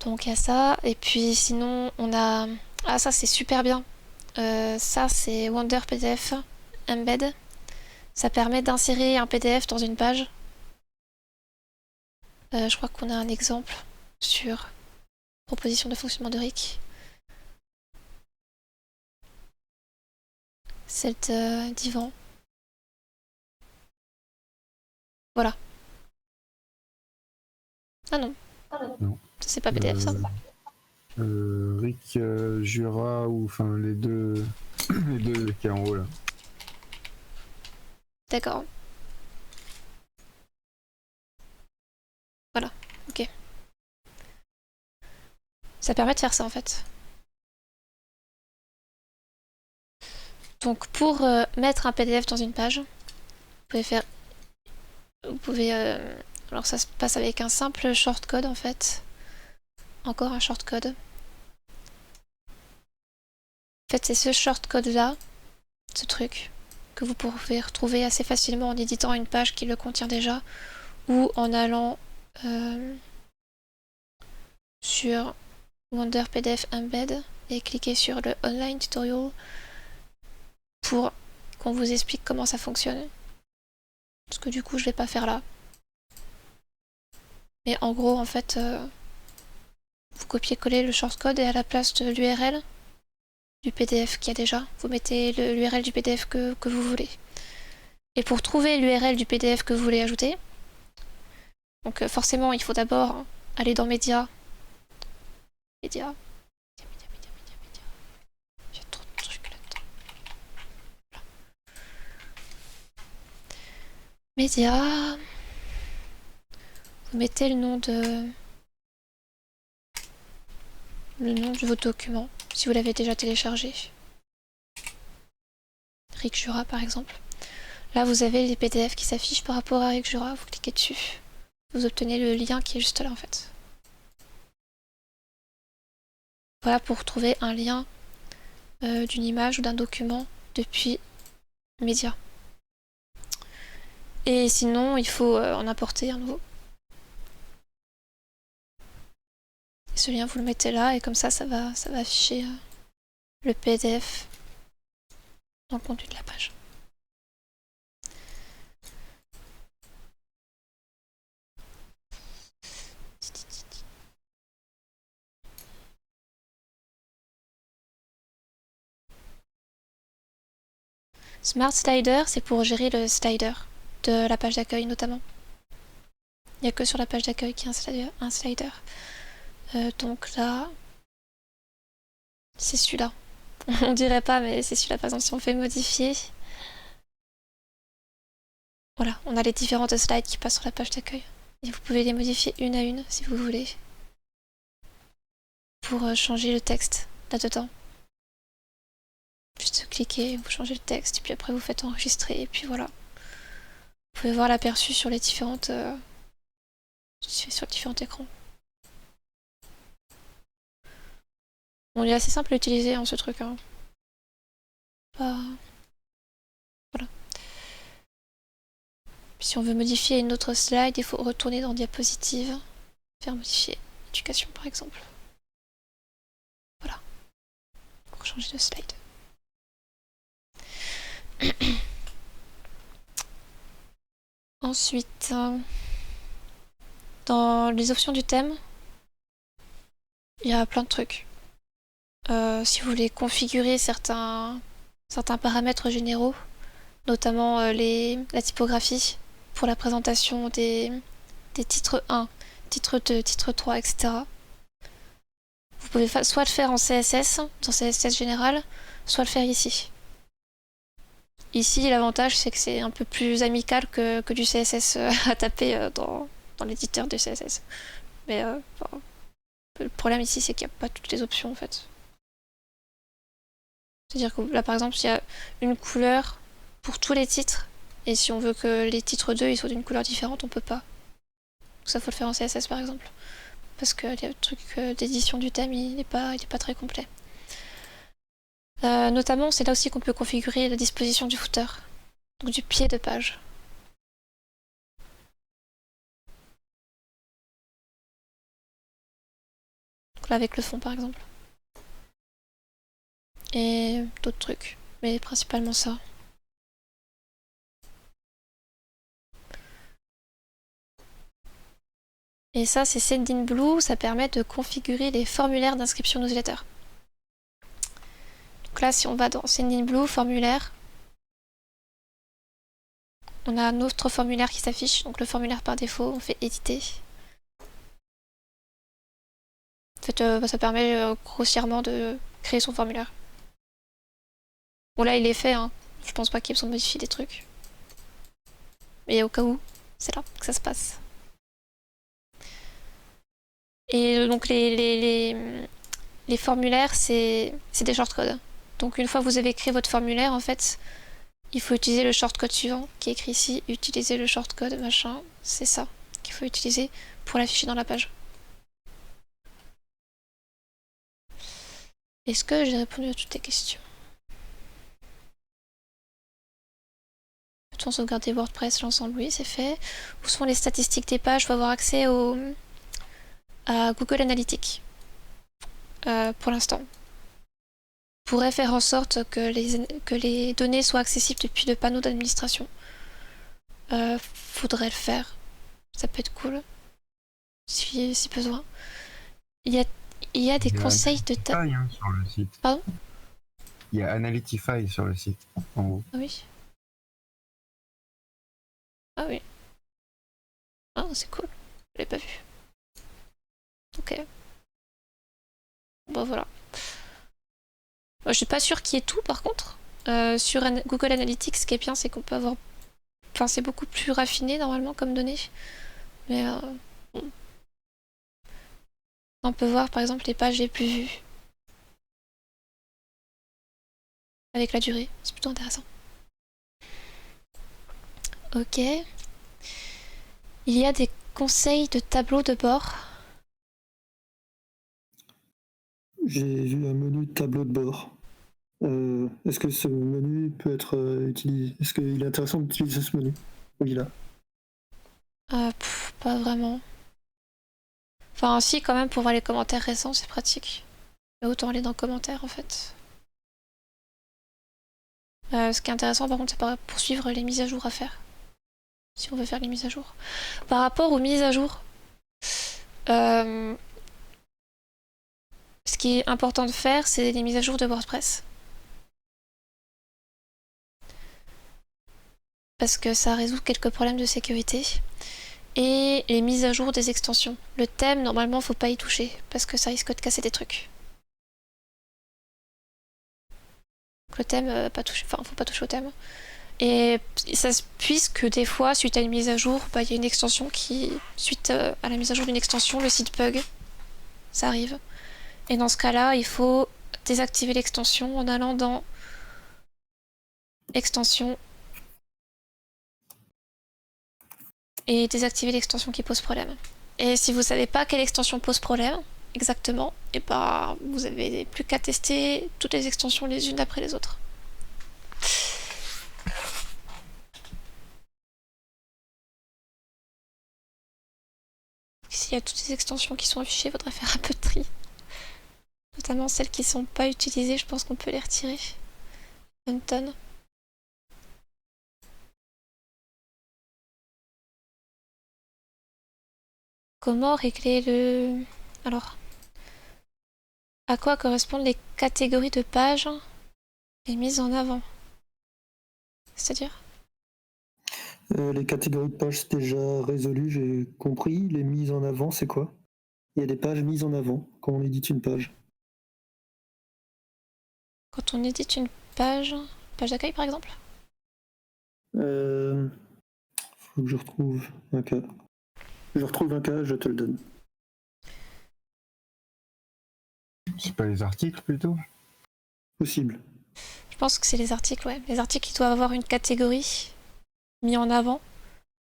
S1: Donc il y a ça. Et puis sinon on a... Ah ça c'est super bien. Ça c'est Wonder PDF Embed. Ça permet d'insérer un PDF dans une page. Je crois qu'on a un exemple sur proposition de fonctionnement de RIC. Celle d'Yvan. Voilà. Ah non.
S5: Non.
S1: Ça c'est pas PDF ça.
S5: Rick Jura ou enfin les deux les deux qui est en haut là.
S1: D'accord. Voilà, ok. Ça permet de faire ça en fait. Donc pour mettre un PDF dans une page, vous pouvez alors ça se passe avec un simple shortcode en fait. Encore un shortcode. En fait, c'est ce shortcode là, ce truc, que vous pouvez retrouver assez facilement en éditant une page qui le contient déjà, ou en allant sur Wonder PDF Embed et cliquer sur le Online Tutorial pour qu'on vous explique comment ça fonctionne. Parce que du coup, je vais pas faire là. Mais en gros, en fait, vous copiez-collez le shortcode et à la place de l'URL du PDF qu'il y a déjà, vous mettez l'URL du PDF que vous voulez. Et pour trouver l'URL du PDF que vous voulez ajouter, donc forcément, il faut d'abord aller dans Médias. Médias. J'ai trop de trucs là-dedans. Voilà. Médias. Vous mettez le nom de votre document, si vous l'avez déjà téléchargé. Rick Jura par exemple. Là vous avez les PDF qui s'affichent par rapport à Rick Jura, vous cliquez dessus. Vous obtenez le lien qui est juste là en fait. Voilà pour trouver un lien d'une image ou d'un document depuis Média. Et sinon il faut en importer un nouveau. Et ce lien vous le mettez là et comme ça va afficher le PDF dans le contenu de la page. Smart Slider, c'est pour gérer le slider de la page d'accueil notamment. Il n'y a que sur la page d'accueil qu'il y a un slider. Donc là, c'est celui-là. On dirait pas, mais c'est celui-là. Par exemple, si on fait modifier, voilà, on a les différentes slides qui passent sur la page d'accueil. Et vous pouvez les modifier une à une si vous voulez. Pour changer le texte là-dedans. Juste cliquez, vous changez le texte, et puis après vous faites enregistrer, et puis voilà. Vous pouvez voir l'aperçu sur les différentes sur différents écrans. Bon, il est assez simple à utiliser ce truc. Hein. Voilà. Puis si on veut modifier une autre slide, il faut retourner dans diapositive, faire modifier éducation par exemple. Voilà. Pour changer de slide. Ensuite, dans les options du thème, il y a plein de trucs. Si vous voulez configurer certains paramètres généraux, notamment la typographie pour la présentation des titres 1, titre 2, titre 3, etc. Vous pouvez soit le faire en CSS, dans CSS général, soit le faire ici. Ici, l'avantage, c'est que c'est un peu plus amical que du CSS à taper dans l'éditeur de CSS. Mais le problème ici, c'est qu'il n'y a pas toutes les options, en fait. C'est-à-dire que là, par exemple, il y a une couleur pour tous les titres, et si on veut que les titres 2 ils soient d'une couleur différente, on peut pas. Donc ça, faut le faire en CSS, par exemple. Parce que le truc d'édition du thème, il n'est pas très complet. Notamment, c'est là aussi qu'on peut configurer la disposition du footer, donc du pied de page. Donc là, avec le fond, par exemple. Et d'autres trucs, mais principalement ça. Et ça, c'est Sendinblue, ça permet de configurer les formulaires d'inscription newsletter. Donc là, si on va dans Sendinblue, formulaire, on a un autre formulaire qui s'affiche, donc le formulaire par défaut, on fait éditer. En fait, ça permet grossièrement de créer son formulaire. Bon là, il est fait, hein. Je pense pas qu'il y ait besoin de modifier des trucs. Mais au cas où, c'est là que ça se passe. Et donc les formulaires, c'est des shortcodes. Donc une fois que vous avez écrit votre formulaire, en fait, il faut utiliser le shortcode suivant qui est écrit ici. Utiliser le shortcode, machin. C'est ça qu'il faut utiliser pour l'afficher dans la page. Est-ce que j'ai répondu à toutes tes questions? Peut-on sauvegarder WordPress, l'ensemble? Oui, c'est fait. Où sont les statistiques des pages? Il faut avoir accès à Google Analytics. Pour l'instant. Pourrait faire en sorte que les données soient accessibles depuis le panneau d'administration. Faudrait le faire. Ça peut être cool. Si besoin. Il y a des conseils de
S5: Analytify, sur le site.
S1: Pardon?
S5: Il y a Analytify sur le site, en haut.
S1: Ah oui. Ah oui. Ah, c'est cool. Je l'ai pas vu. Ok. Bon, voilà. Moi, je suis pas sûre qu'il y ait tout, par contre. Sur Google Analytics, ce qui est bien, c'est qu'on peut avoir... Enfin, c'est beaucoup plus raffiné, normalement, comme données. Mais... bon. On peut voir, par exemple, les pages les plus vues. Avec la durée. C'est plutôt intéressant. Ok. Il y a des conseils de tableau de bord.
S3: J'ai vu un menu de tableau de bord. Est-ce que ce menu peut être utilisé? Est-ce qu'il est intéressant d'utiliser ce menu? Oui, là.
S1: Pas vraiment. Enfin, si, quand même, pour voir les commentaires récents, c'est pratique. Mais autant aller dans commentaires, en fait. Ce qui est intéressant, par contre, c'est pour suivre les mises à jour à faire. Si on veut faire les mises à jour. Par rapport aux mises à jour, ce qui est important de faire, c'est les mises à jour de WordPress. Parce que ça résout quelques problèmes de sécurité. Et les mises à jour des extensions. Le thème, normalement, faut pas y toucher, parce que ça risque de casser des trucs. Le thème, faut pas toucher au thème. Et ça puisque des fois, suite à une mise à jour, il y a une extension qui... Suite à la mise à jour d'une extension, le site bug. Ça arrive. Et dans ce cas-là, il faut désactiver l'extension en allant dans Extension et désactiver l'extension qui pose problème. Et si vous savez pas quelle extension pose problème, exactement, et bah vous avez plus qu'à tester toutes les extensions les unes après les autres. S'il y a toutes ces extensions qui sont affichées, il faudrait faire un peu de tri. Notamment celles qui sont pas utilisées, je pense qu'on peut les retirer. Une tonne. Comment régler le... Alors, à quoi correspondent les catégories de pages et mises en avant? C'est-à-dire?
S3: Les catégories de pages, c'est déjà résolu, j'ai compris. Les mises en avant, c'est quoi? Il y a des pages mises en avant quand on édite une page.
S1: Quand on édite une page d'accueil par exemple?
S3: Faut que je retrouve un cas. Je retrouve un cas, je te le donne.
S5: C'est pas les articles plutôt?
S3: Possible.
S1: Je pense que c'est les articles, ouais. Les articles qui doivent avoir une catégorie mis en avant.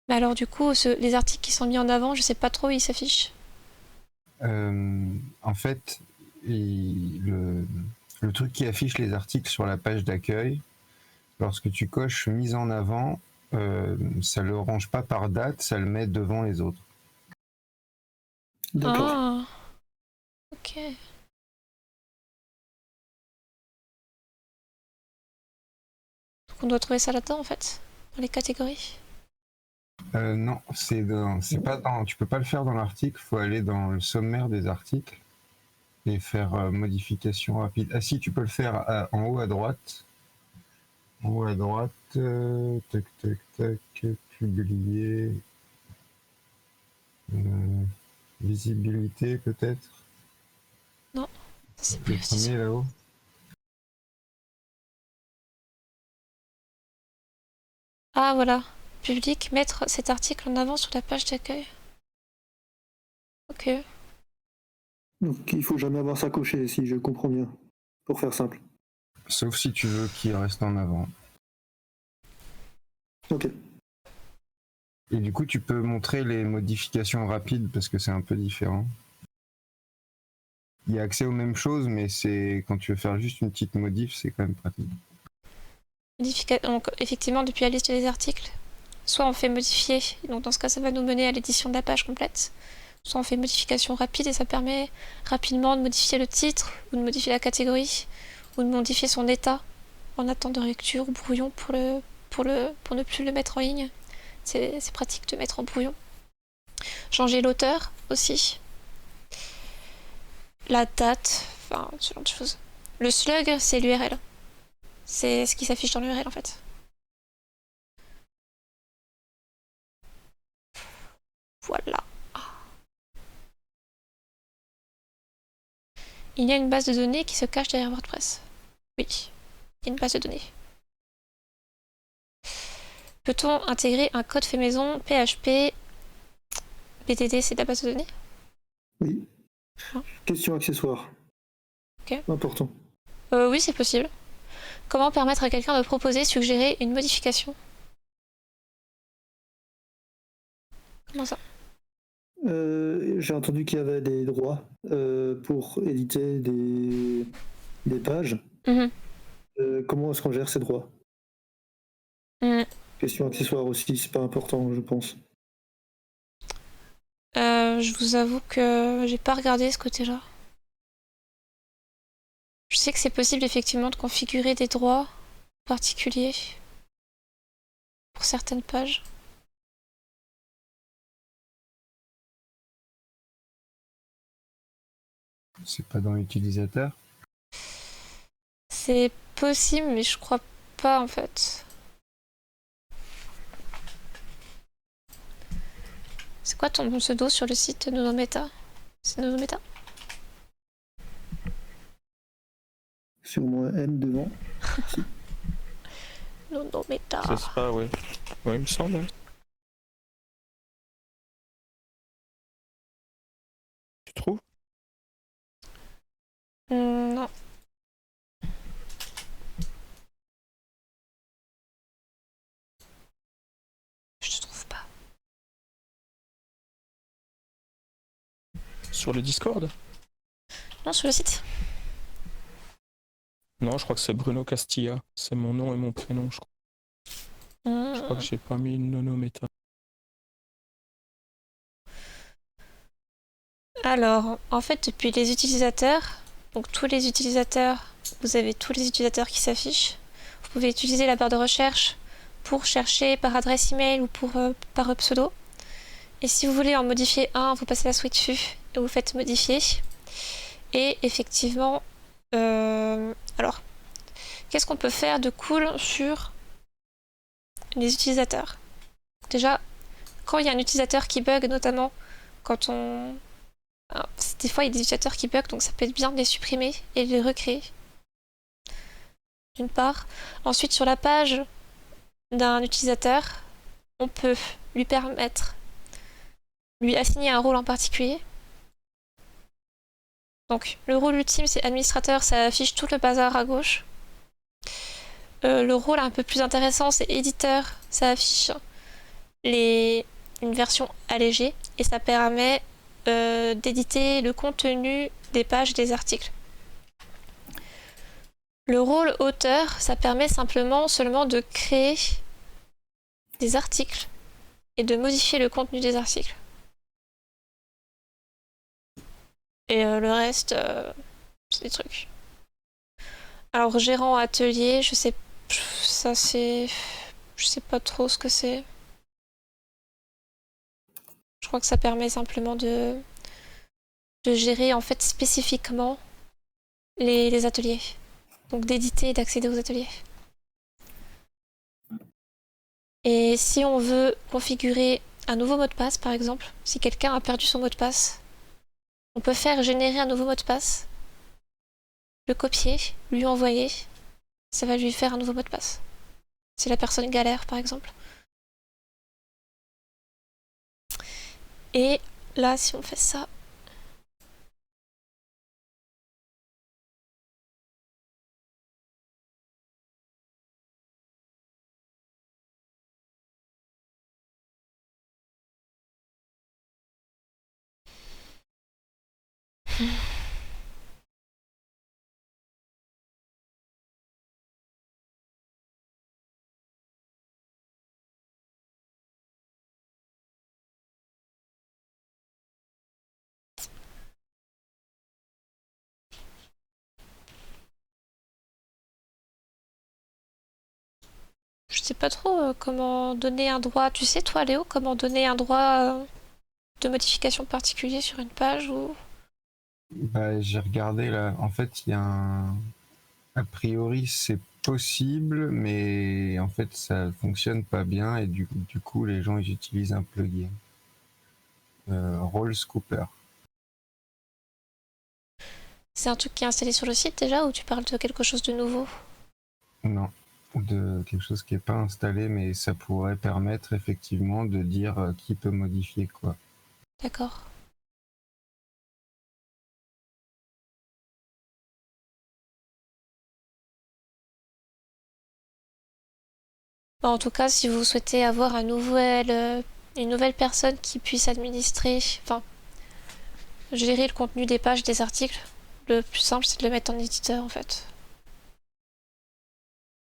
S1: Mais alors du coup, les articles qui sont mis en avant, je sais pas trop où ils s'affichent.
S5: En fait, le truc qui affiche les articles sur la page d'accueil, lorsque tu coches mise en avant, ça le range pas par date, ça le met devant les autres.
S3: D'accord.
S1: Ah, ok. Donc on doit trouver ça là-dedans en fait, dans les catégories.
S5: Non, c'est pas dans, tu peux pas le faire dans l'article, faut aller dans le sommaire des articles et faire modification rapide. Ah si, tu peux le faire en haut à droite. En haut à droite, tac tac tac, publier, visibilité peut-être.
S1: Non, c'est
S5: Le
S1: plus aussi ça.
S5: premier là-haut.
S1: Ah voilà, public, mettre cet article en avant sur la page d'accueil. Ok.
S3: Donc il faut jamais avoir ça coché, si je comprends bien. Pour faire simple.
S5: Sauf si tu veux qu'il reste en avant.
S3: Ok.
S5: Et du coup, tu peux montrer les modifications rapides parce que c'est un peu différent. Il y a accès aux mêmes choses, mais c'est quand tu veux faire juste une petite modif, c'est quand même pratique.
S1: Donc, effectivement, depuis la liste des articles, soit on fait modifier, donc dans ce cas, ça va nous mener à l'édition de la page complète, soit on fait modification rapide et ça permet rapidement de modifier le titre, ou de modifier la catégorie, ou de modifier son état en attente de relecture ou brouillon pour ne plus le mettre en ligne. C'est pratique de mettre en brouillon. Changer l'auteur aussi. La date, enfin, ce genre de choses. Le slug, c'est l'URL. C'est ce qui s'affiche dans l'URL en fait. Voilà. Il y a une base de données qui se cache derrière WordPress. Oui, il y a une base de données. Peut-on intégrer un code fait maison, PHP, BTD, c'est de la base de données?
S3: Oui.
S1: Ah.
S3: Question accessoire.
S1: Ok.
S3: Important.
S1: Oui, c'est possible. Comment permettre à quelqu'un de proposer, suggérer une modification? Comment ça?
S3: J'ai entendu qu'il y avait des droits pour éditer des pages.
S1: Mhm.
S3: Comment est-ce qu'on gère ces droits? Question accessoire aussi, c'est pas important, je pense.
S1: Je vous avoue que j'ai pas regardé ce côté-là. Je sais que c'est possible effectivement de configurer des droits particuliers pour certaines pages.
S5: C'est pas dans l'utilisateur.
S1: C'est possible, mais je crois pas en fait. C'est quoi ton pseudo sur le site Nonometa? C'est Nonometa?
S3: Sur moi M devant.
S1: Nonometa.
S4: C'est ça, ouais. Ouais, il me semble. Hein. Tu trouves?
S1: Non. Je te trouve pas.
S4: Sur le Discord?
S1: Non, sur le site.
S4: Non, je crois que c'est Bruno Castilla. C'est mon nom et mon prénom, je crois. Je crois que j'ai pas mis une nonométa.
S1: Alors, en fait, depuis les utilisateurs, donc tous les utilisateurs, vous avez tous les utilisateurs qui s'affichent. Vous pouvez utiliser la barre de recherche pour chercher par adresse email ou par pseudo. Et si vous voulez en modifier un, vous passez la souris dessus et vous faites modifier. Et effectivement, alors, qu'est-ce qu'on peut faire de cool sur les utilisateurs? Déjà, quand il y a un utilisateur qui bug, notamment quand on... Alors, des fois, il y a des utilisateurs qui bug, donc ça peut être bien de les supprimer et de les recréer. D'une part. Ensuite, sur la page d'un utilisateur, on peut lui assigner un rôle en particulier. Donc, le rôle ultime, c'est administrateur, ça affiche tout le bazar à gauche. Le rôle un peu plus intéressant, c'est éditeur, ça affiche une version allégée et ça permet d'éditer le contenu des pages des articles. Le rôle auteur, ça permet seulement de créer des articles et de modifier le contenu des articles. Et le reste, c'est des trucs. Alors, gérant atelier, je sais pas trop ce que c'est. Je crois que ça permet simplement de gérer en fait spécifiquement les ateliers. Donc d'éditer et d'accéder aux ateliers. Et si on veut configurer un nouveau mot de passe, par exemple, si quelqu'un a perdu son mot de passe, on peut faire générer un nouveau mot de passe, le copier, lui envoyer, ça va lui faire un nouveau mot de passe. Si la personne galère, par exemple. Et là, si on fait ça, Je sais pas trop comment donner un droit. Tu sais, toi, Léo, comment donner un droit de modification particulier sur une page ou...
S5: Bah, j'ai regardé là. En fait, il y a un. A priori, c'est possible, mais en fait, ça fonctionne pas bien et du coup, les gens ils utilisent un plugin. Role Scooper.
S1: C'est un truc qui est installé sur le site déjà ou tu parles de quelque chose de nouveau?
S5: Non, de quelque chose qui est pas installé, mais ça pourrait permettre effectivement de dire qui peut modifier quoi.
S1: D'accord. Bon, en tout cas, si vous souhaitez avoir une nouvelle personne qui puisse administrer, enfin, gérer le contenu des pages des articles, le plus simple c'est de le mettre en éditeur en fait.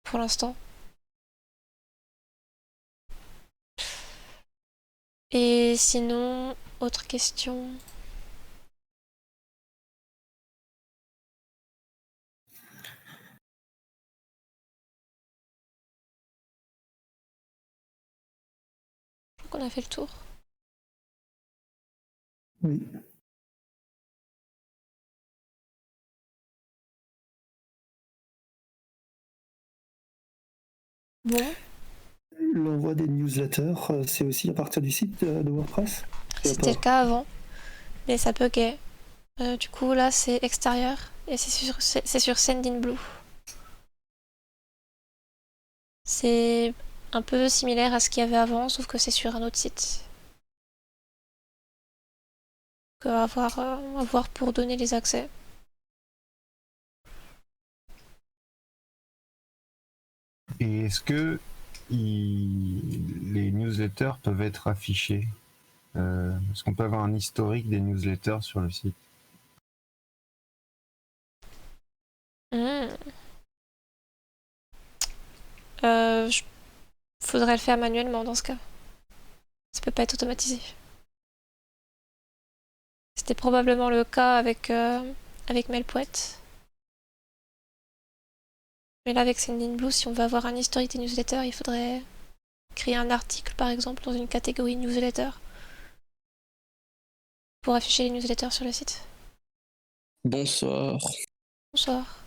S1: Pour l'instant. Et sinon, autre question. Je crois qu'on a fait le tour.
S3: Oui.
S1: Bon,
S3: L'envoi des newsletters, c'est aussi à partir du site de WordPress?
S1: c'était le cas avant, mais ça buguait. Du coup, là, c'est extérieur et c'est sur Sendinblue. C'est un peu similaire à ce qu'il y avait avant, sauf que c'est sur un autre site. À voir pour donner les accès.
S5: Et est-ce que les newsletters peuvent être affichés? Est-ce qu'on peut avoir un historique des newsletters sur le site?
S1: Hmm. Faudrait le faire manuellement dans ce cas. Ça peut pas être automatisé. C'était probablement le cas avec Mailpoet. Mais là, avec Sendinblue, si on veut avoir un historique des newsletters, il faudrait créer un article, par exemple, dans une catégorie newsletter pour afficher les newsletters sur le site.
S6: Bonsoir.
S1: Bonsoir.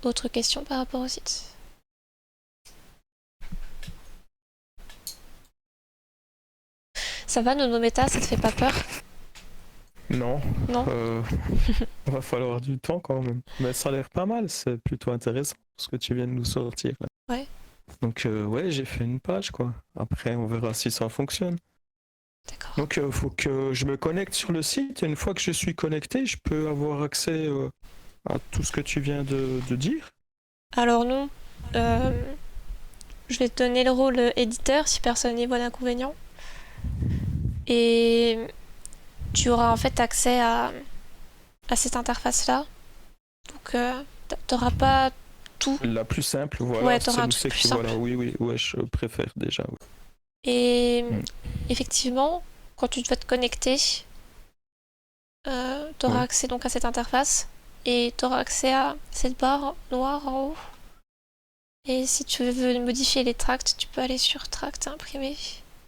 S1: Autre question par rapport au site? Ça va, Nonometa, ça te fait pas peur?
S4: Non.
S1: Non.
S4: Va falloir du temps quand même. Mais ça a l'air pas mal, c'est plutôt intéressant ce que tu viens de nous sortir là.
S1: Ouais.
S4: Donc ouais, j'ai fait une page quoi. Après, on verra si ça fonctionne.
S1: D'accord.
S4: Donc faut que je me connecte sur le site et une fois que je suis connecté, je peux avoir accès à tout ce que tu viens de dire.
S1: Alors non. Je vais te donner le rôle éditeur si personne n'y voit d'inconvénient. Et tu auras en fait accès à cette interface-là. Donc t'auras pas tout.
S4: La plus simple, voilà,
S1: Ouais, t'auras un
S4: celle où
S1: truc
S4: c'est
S1: plus
S4: qui
S1: simple.
S4: voilà, oui, ouais, je préfère déjà. Oui.
S1: Et effectivement, quand tu vas te connecter, t'auras
S4: Ouais.
S1: accès donc à cette interface et t'auras accès à cette barre noire en haut. Et si tu veux modifier les tracts, tu peux aller sur tract imprimer.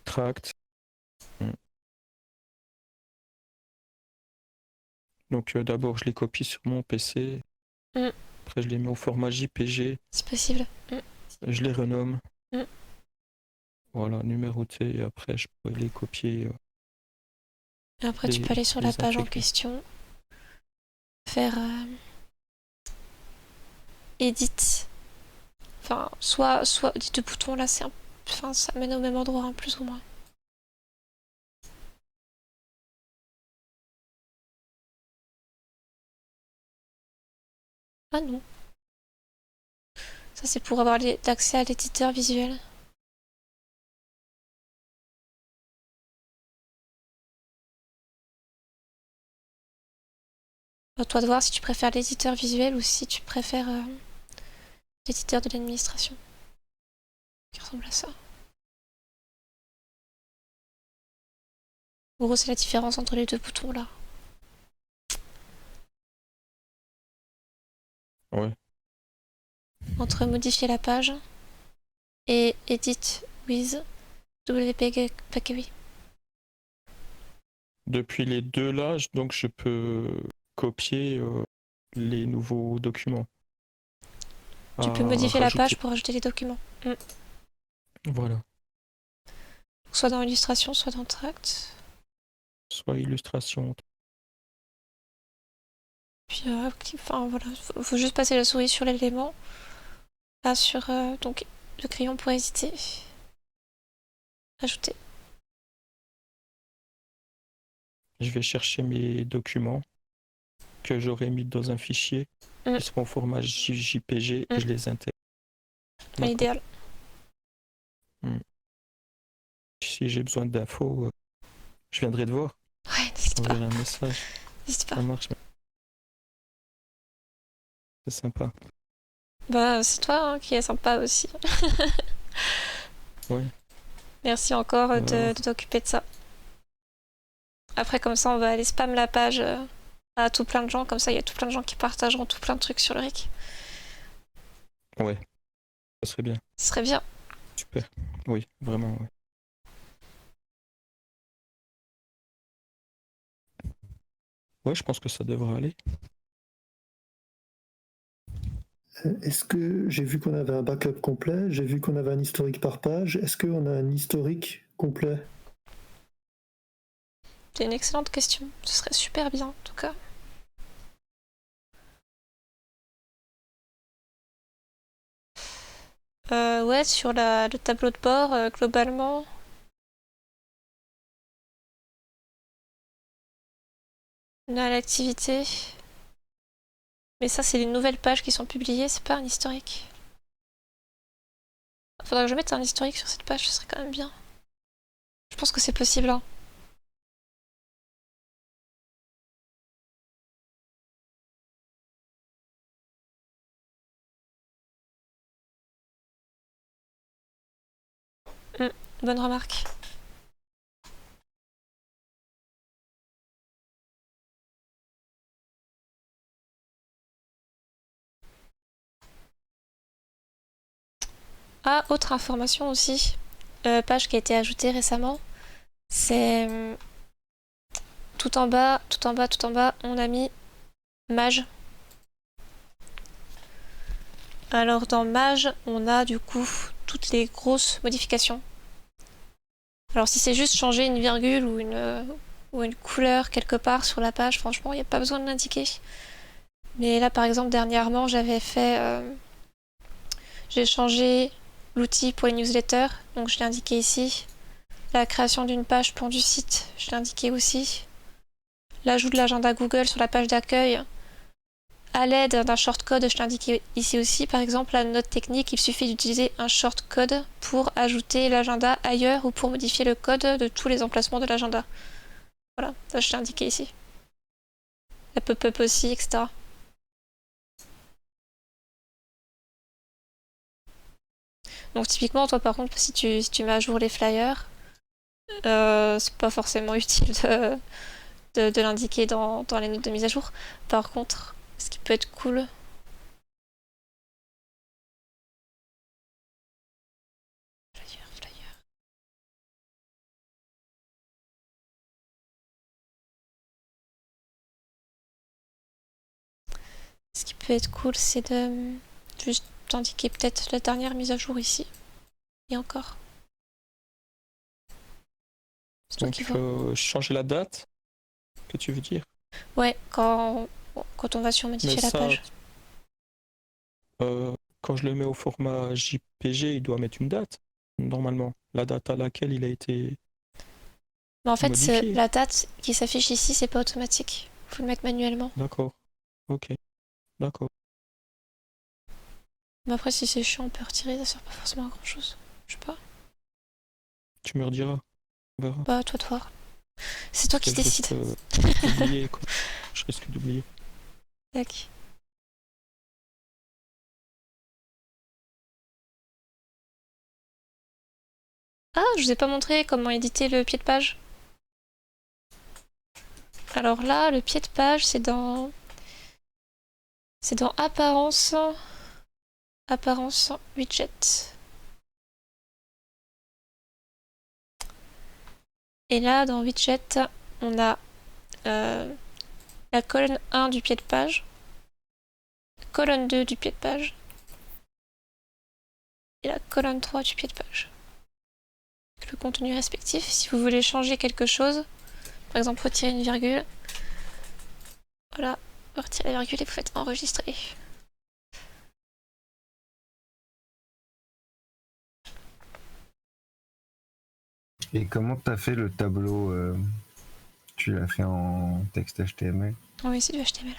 S4: Tract. Donc d'abord je les copie sur mon PC.
S1: Mm.
S4: Après je les mets au format JPG.
S1: C'est possible.
S4: Je les renomme.
S1: Mm.
S4: Voilà, numéroté. Et après je pourrais les copier.
S1: Et après, tu peux aller sur la page en
S4: imprimer.
S1: question, faire edit. Enfin, soit les deux boutons là, enfin, ça mène au même endroit, hein, plus ou moins. Ah non. Ça, c'est pour avoir l'accès à l'éditeur visuel. À toi de voir si tu préfères l'éditeur visuel ou si tu préfères l'éditeur de l'administration. Qui ressemble à ça. En gros, c'est la différence entre les deux boutons là.
S4: Ouais.
S1: Entre modifier la page et edit with WPGPKW.
S4: Depuis les deux là, donc je peux copier les nouveaux documents.
S1: Tu peux modifier la page pour ajouter les documents.
S4: Voilà.
S1: Soit dans illustration, soit dans tract.
S4: Soit illustration.
S1: Puis enfin voilà, faut juste passer la souris sur l'élément. Là sur donc le crayon pour hésiter. Ajouter.
S4: Je vais chercher mes documents que j'aurais mis dans un fichier. Ils seront au format JPG et je les intègre.
S1: Pas idéal.
S4: Si j'ai besoin d'infos, je viendrai te voir.
S1: Ouais, n'hésite pas.
S4: J'enverrai un message.
S1: N'hésite pas.
S4: Ça marche. C'est sympa.
S1: Bah, c'est toi qui est sympa aussi.
S4: Ouais.
S1: Merci encore de t'occuper de ça. Après, comme ça, on va aller spam la page à tout plein de gens. Comme ça, il y a tout plein de gens qui partageront tout plein de trucs sur le RIC.
S4: Ouais. Ça serait bien.
S1: Ce serait bien.
S4: Super. Oui, vraiment, ouais. Ouais, je pense que ça devrait aller.
S3: Est-ce que j'ai vu qu'on avait un backup complet, j'ai vu qu'on avait un historique par page, est-ce qu'on a un historique complet?
S1: C'est une excellente question. Ce serait super bien, en tout cas. Ouais, sur le tableau de bord, globalement... On a l'activité. Mais ça, c'est les nouvelles pages qui sont publiées, c'est pas un historique. Faudrait que je mette un historique sur cette page, ce serait quand même bien. Je pense que c'est possible, hein. Bonne remarque. Ah, autre information aussi. Page qui a été ajoutée récemment. C'est tout en bas, tout en bas, tout en bas, on a mis Mage. Alors dans Mage, on a du coup toutes les grosses modifications. Alors si c'est juste changer une virgule ou une couleur quelque part sur la page, franchement, il n'y a pas besoin de l'indiquer. Mais là, par exemple, dernièrement, j'avais fait... j'ai changé l'outil pour les newsletters, donc je l'ai indiqué ici. La création d'une page pour du site, je l'ai indiqué aussi. L'ajout de l'agenda Google sur la page d'accueil, à l'aide d'un shortcode, je l'ai indiqué ici aussi. Par exemple, la note technique, il suffit d'utiliser un shortcode pour ajouter l'agenda ailleurs ou pour modifier le code de tous les emplacements de l'agenda. Voilà, ça je l'ai indiqué ici. La pop-up aussi, etc. Donc typiquement, toi par contre, si tu mets à jour les flyers, c'est pas forcément utile de l'indiquer dans les notes de mise à jour. Par contre, ce qui peut être cool... Flyer. Ce qui peut être cool, c'est de juste indiquer peut-être la dernière mise à jour ici. Et encore.
S4: Donc changer la date, que tu veux dire?
S1: Ouais, quand on va sur modifier la page.
S4: Quand je le mets au format JPG, il doit mettre une date, normalement. La date à laquelle il a été
S1: Mais en fait,
S4: modifié.
S1: la date qui s'affiche ici, c'est pas automatique. Faut le mettre manuellement.
S4: D'accord. Ok. D'accord.
S1: Mais après, si c'est chiant, on peut retirer, ça sert pas forcément à grand chose. Je sais pas.
S4: Tu me rediras. On verra.
S1: Bah, toi de voir. C'est toi qui décides.
S4: Je risque d'oublier.
S1: Tac. Ah, je vous ai pas montré comment éditer le pied de page. Alors là, le pied de page, c'est dans Apparence. Apparence widget. Et là, dans widget, on a la colonne 1 du pied de page, la colonne 2 du pied de page et la colonne 3 du pied de page. Le contenu respectif. Si vous voulez changer quelque chose, par exemple retirer une virgule, voilà, vous retirez la virgule et vous faites enregistrer.
S5: Et comment t'as fait le tableau tu l'as fait en texte HTML?
S1: Oui, c'est du HTML.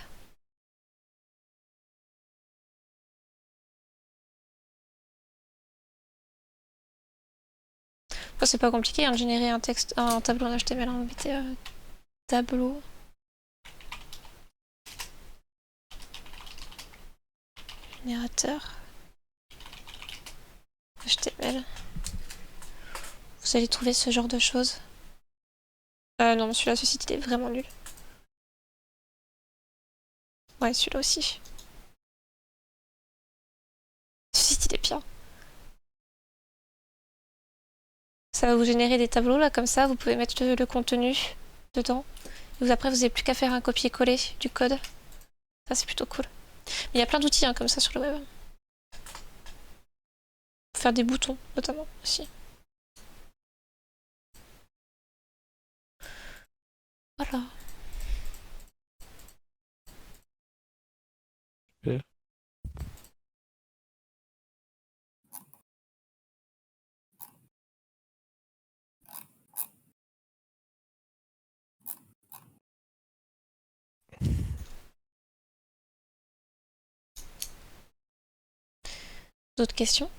S1: Enfin, c'est pas compliqué hein, de générer un tableau en HTML. On mettait tableau. Générateur. HTML. Vous allez trouver ce genre de choses. Non, celui-là, ce site, il est vraiment nul. Ouais, celui-là aussi. Ce site, il est bien. Ça va vous générer des tableaux, là, comme ça. Vous pouvez mettre le contenu dedans. Et après, vous n'avez plus qu'à faire un copier-coller du code. Ça, c'est plutôt cool. Mais il y a plein d'outils hein, comme ça sur le web. Pour faire des boutons, notamment, aussi. Voilà.
S4: Super.
S1: D'autres questions ?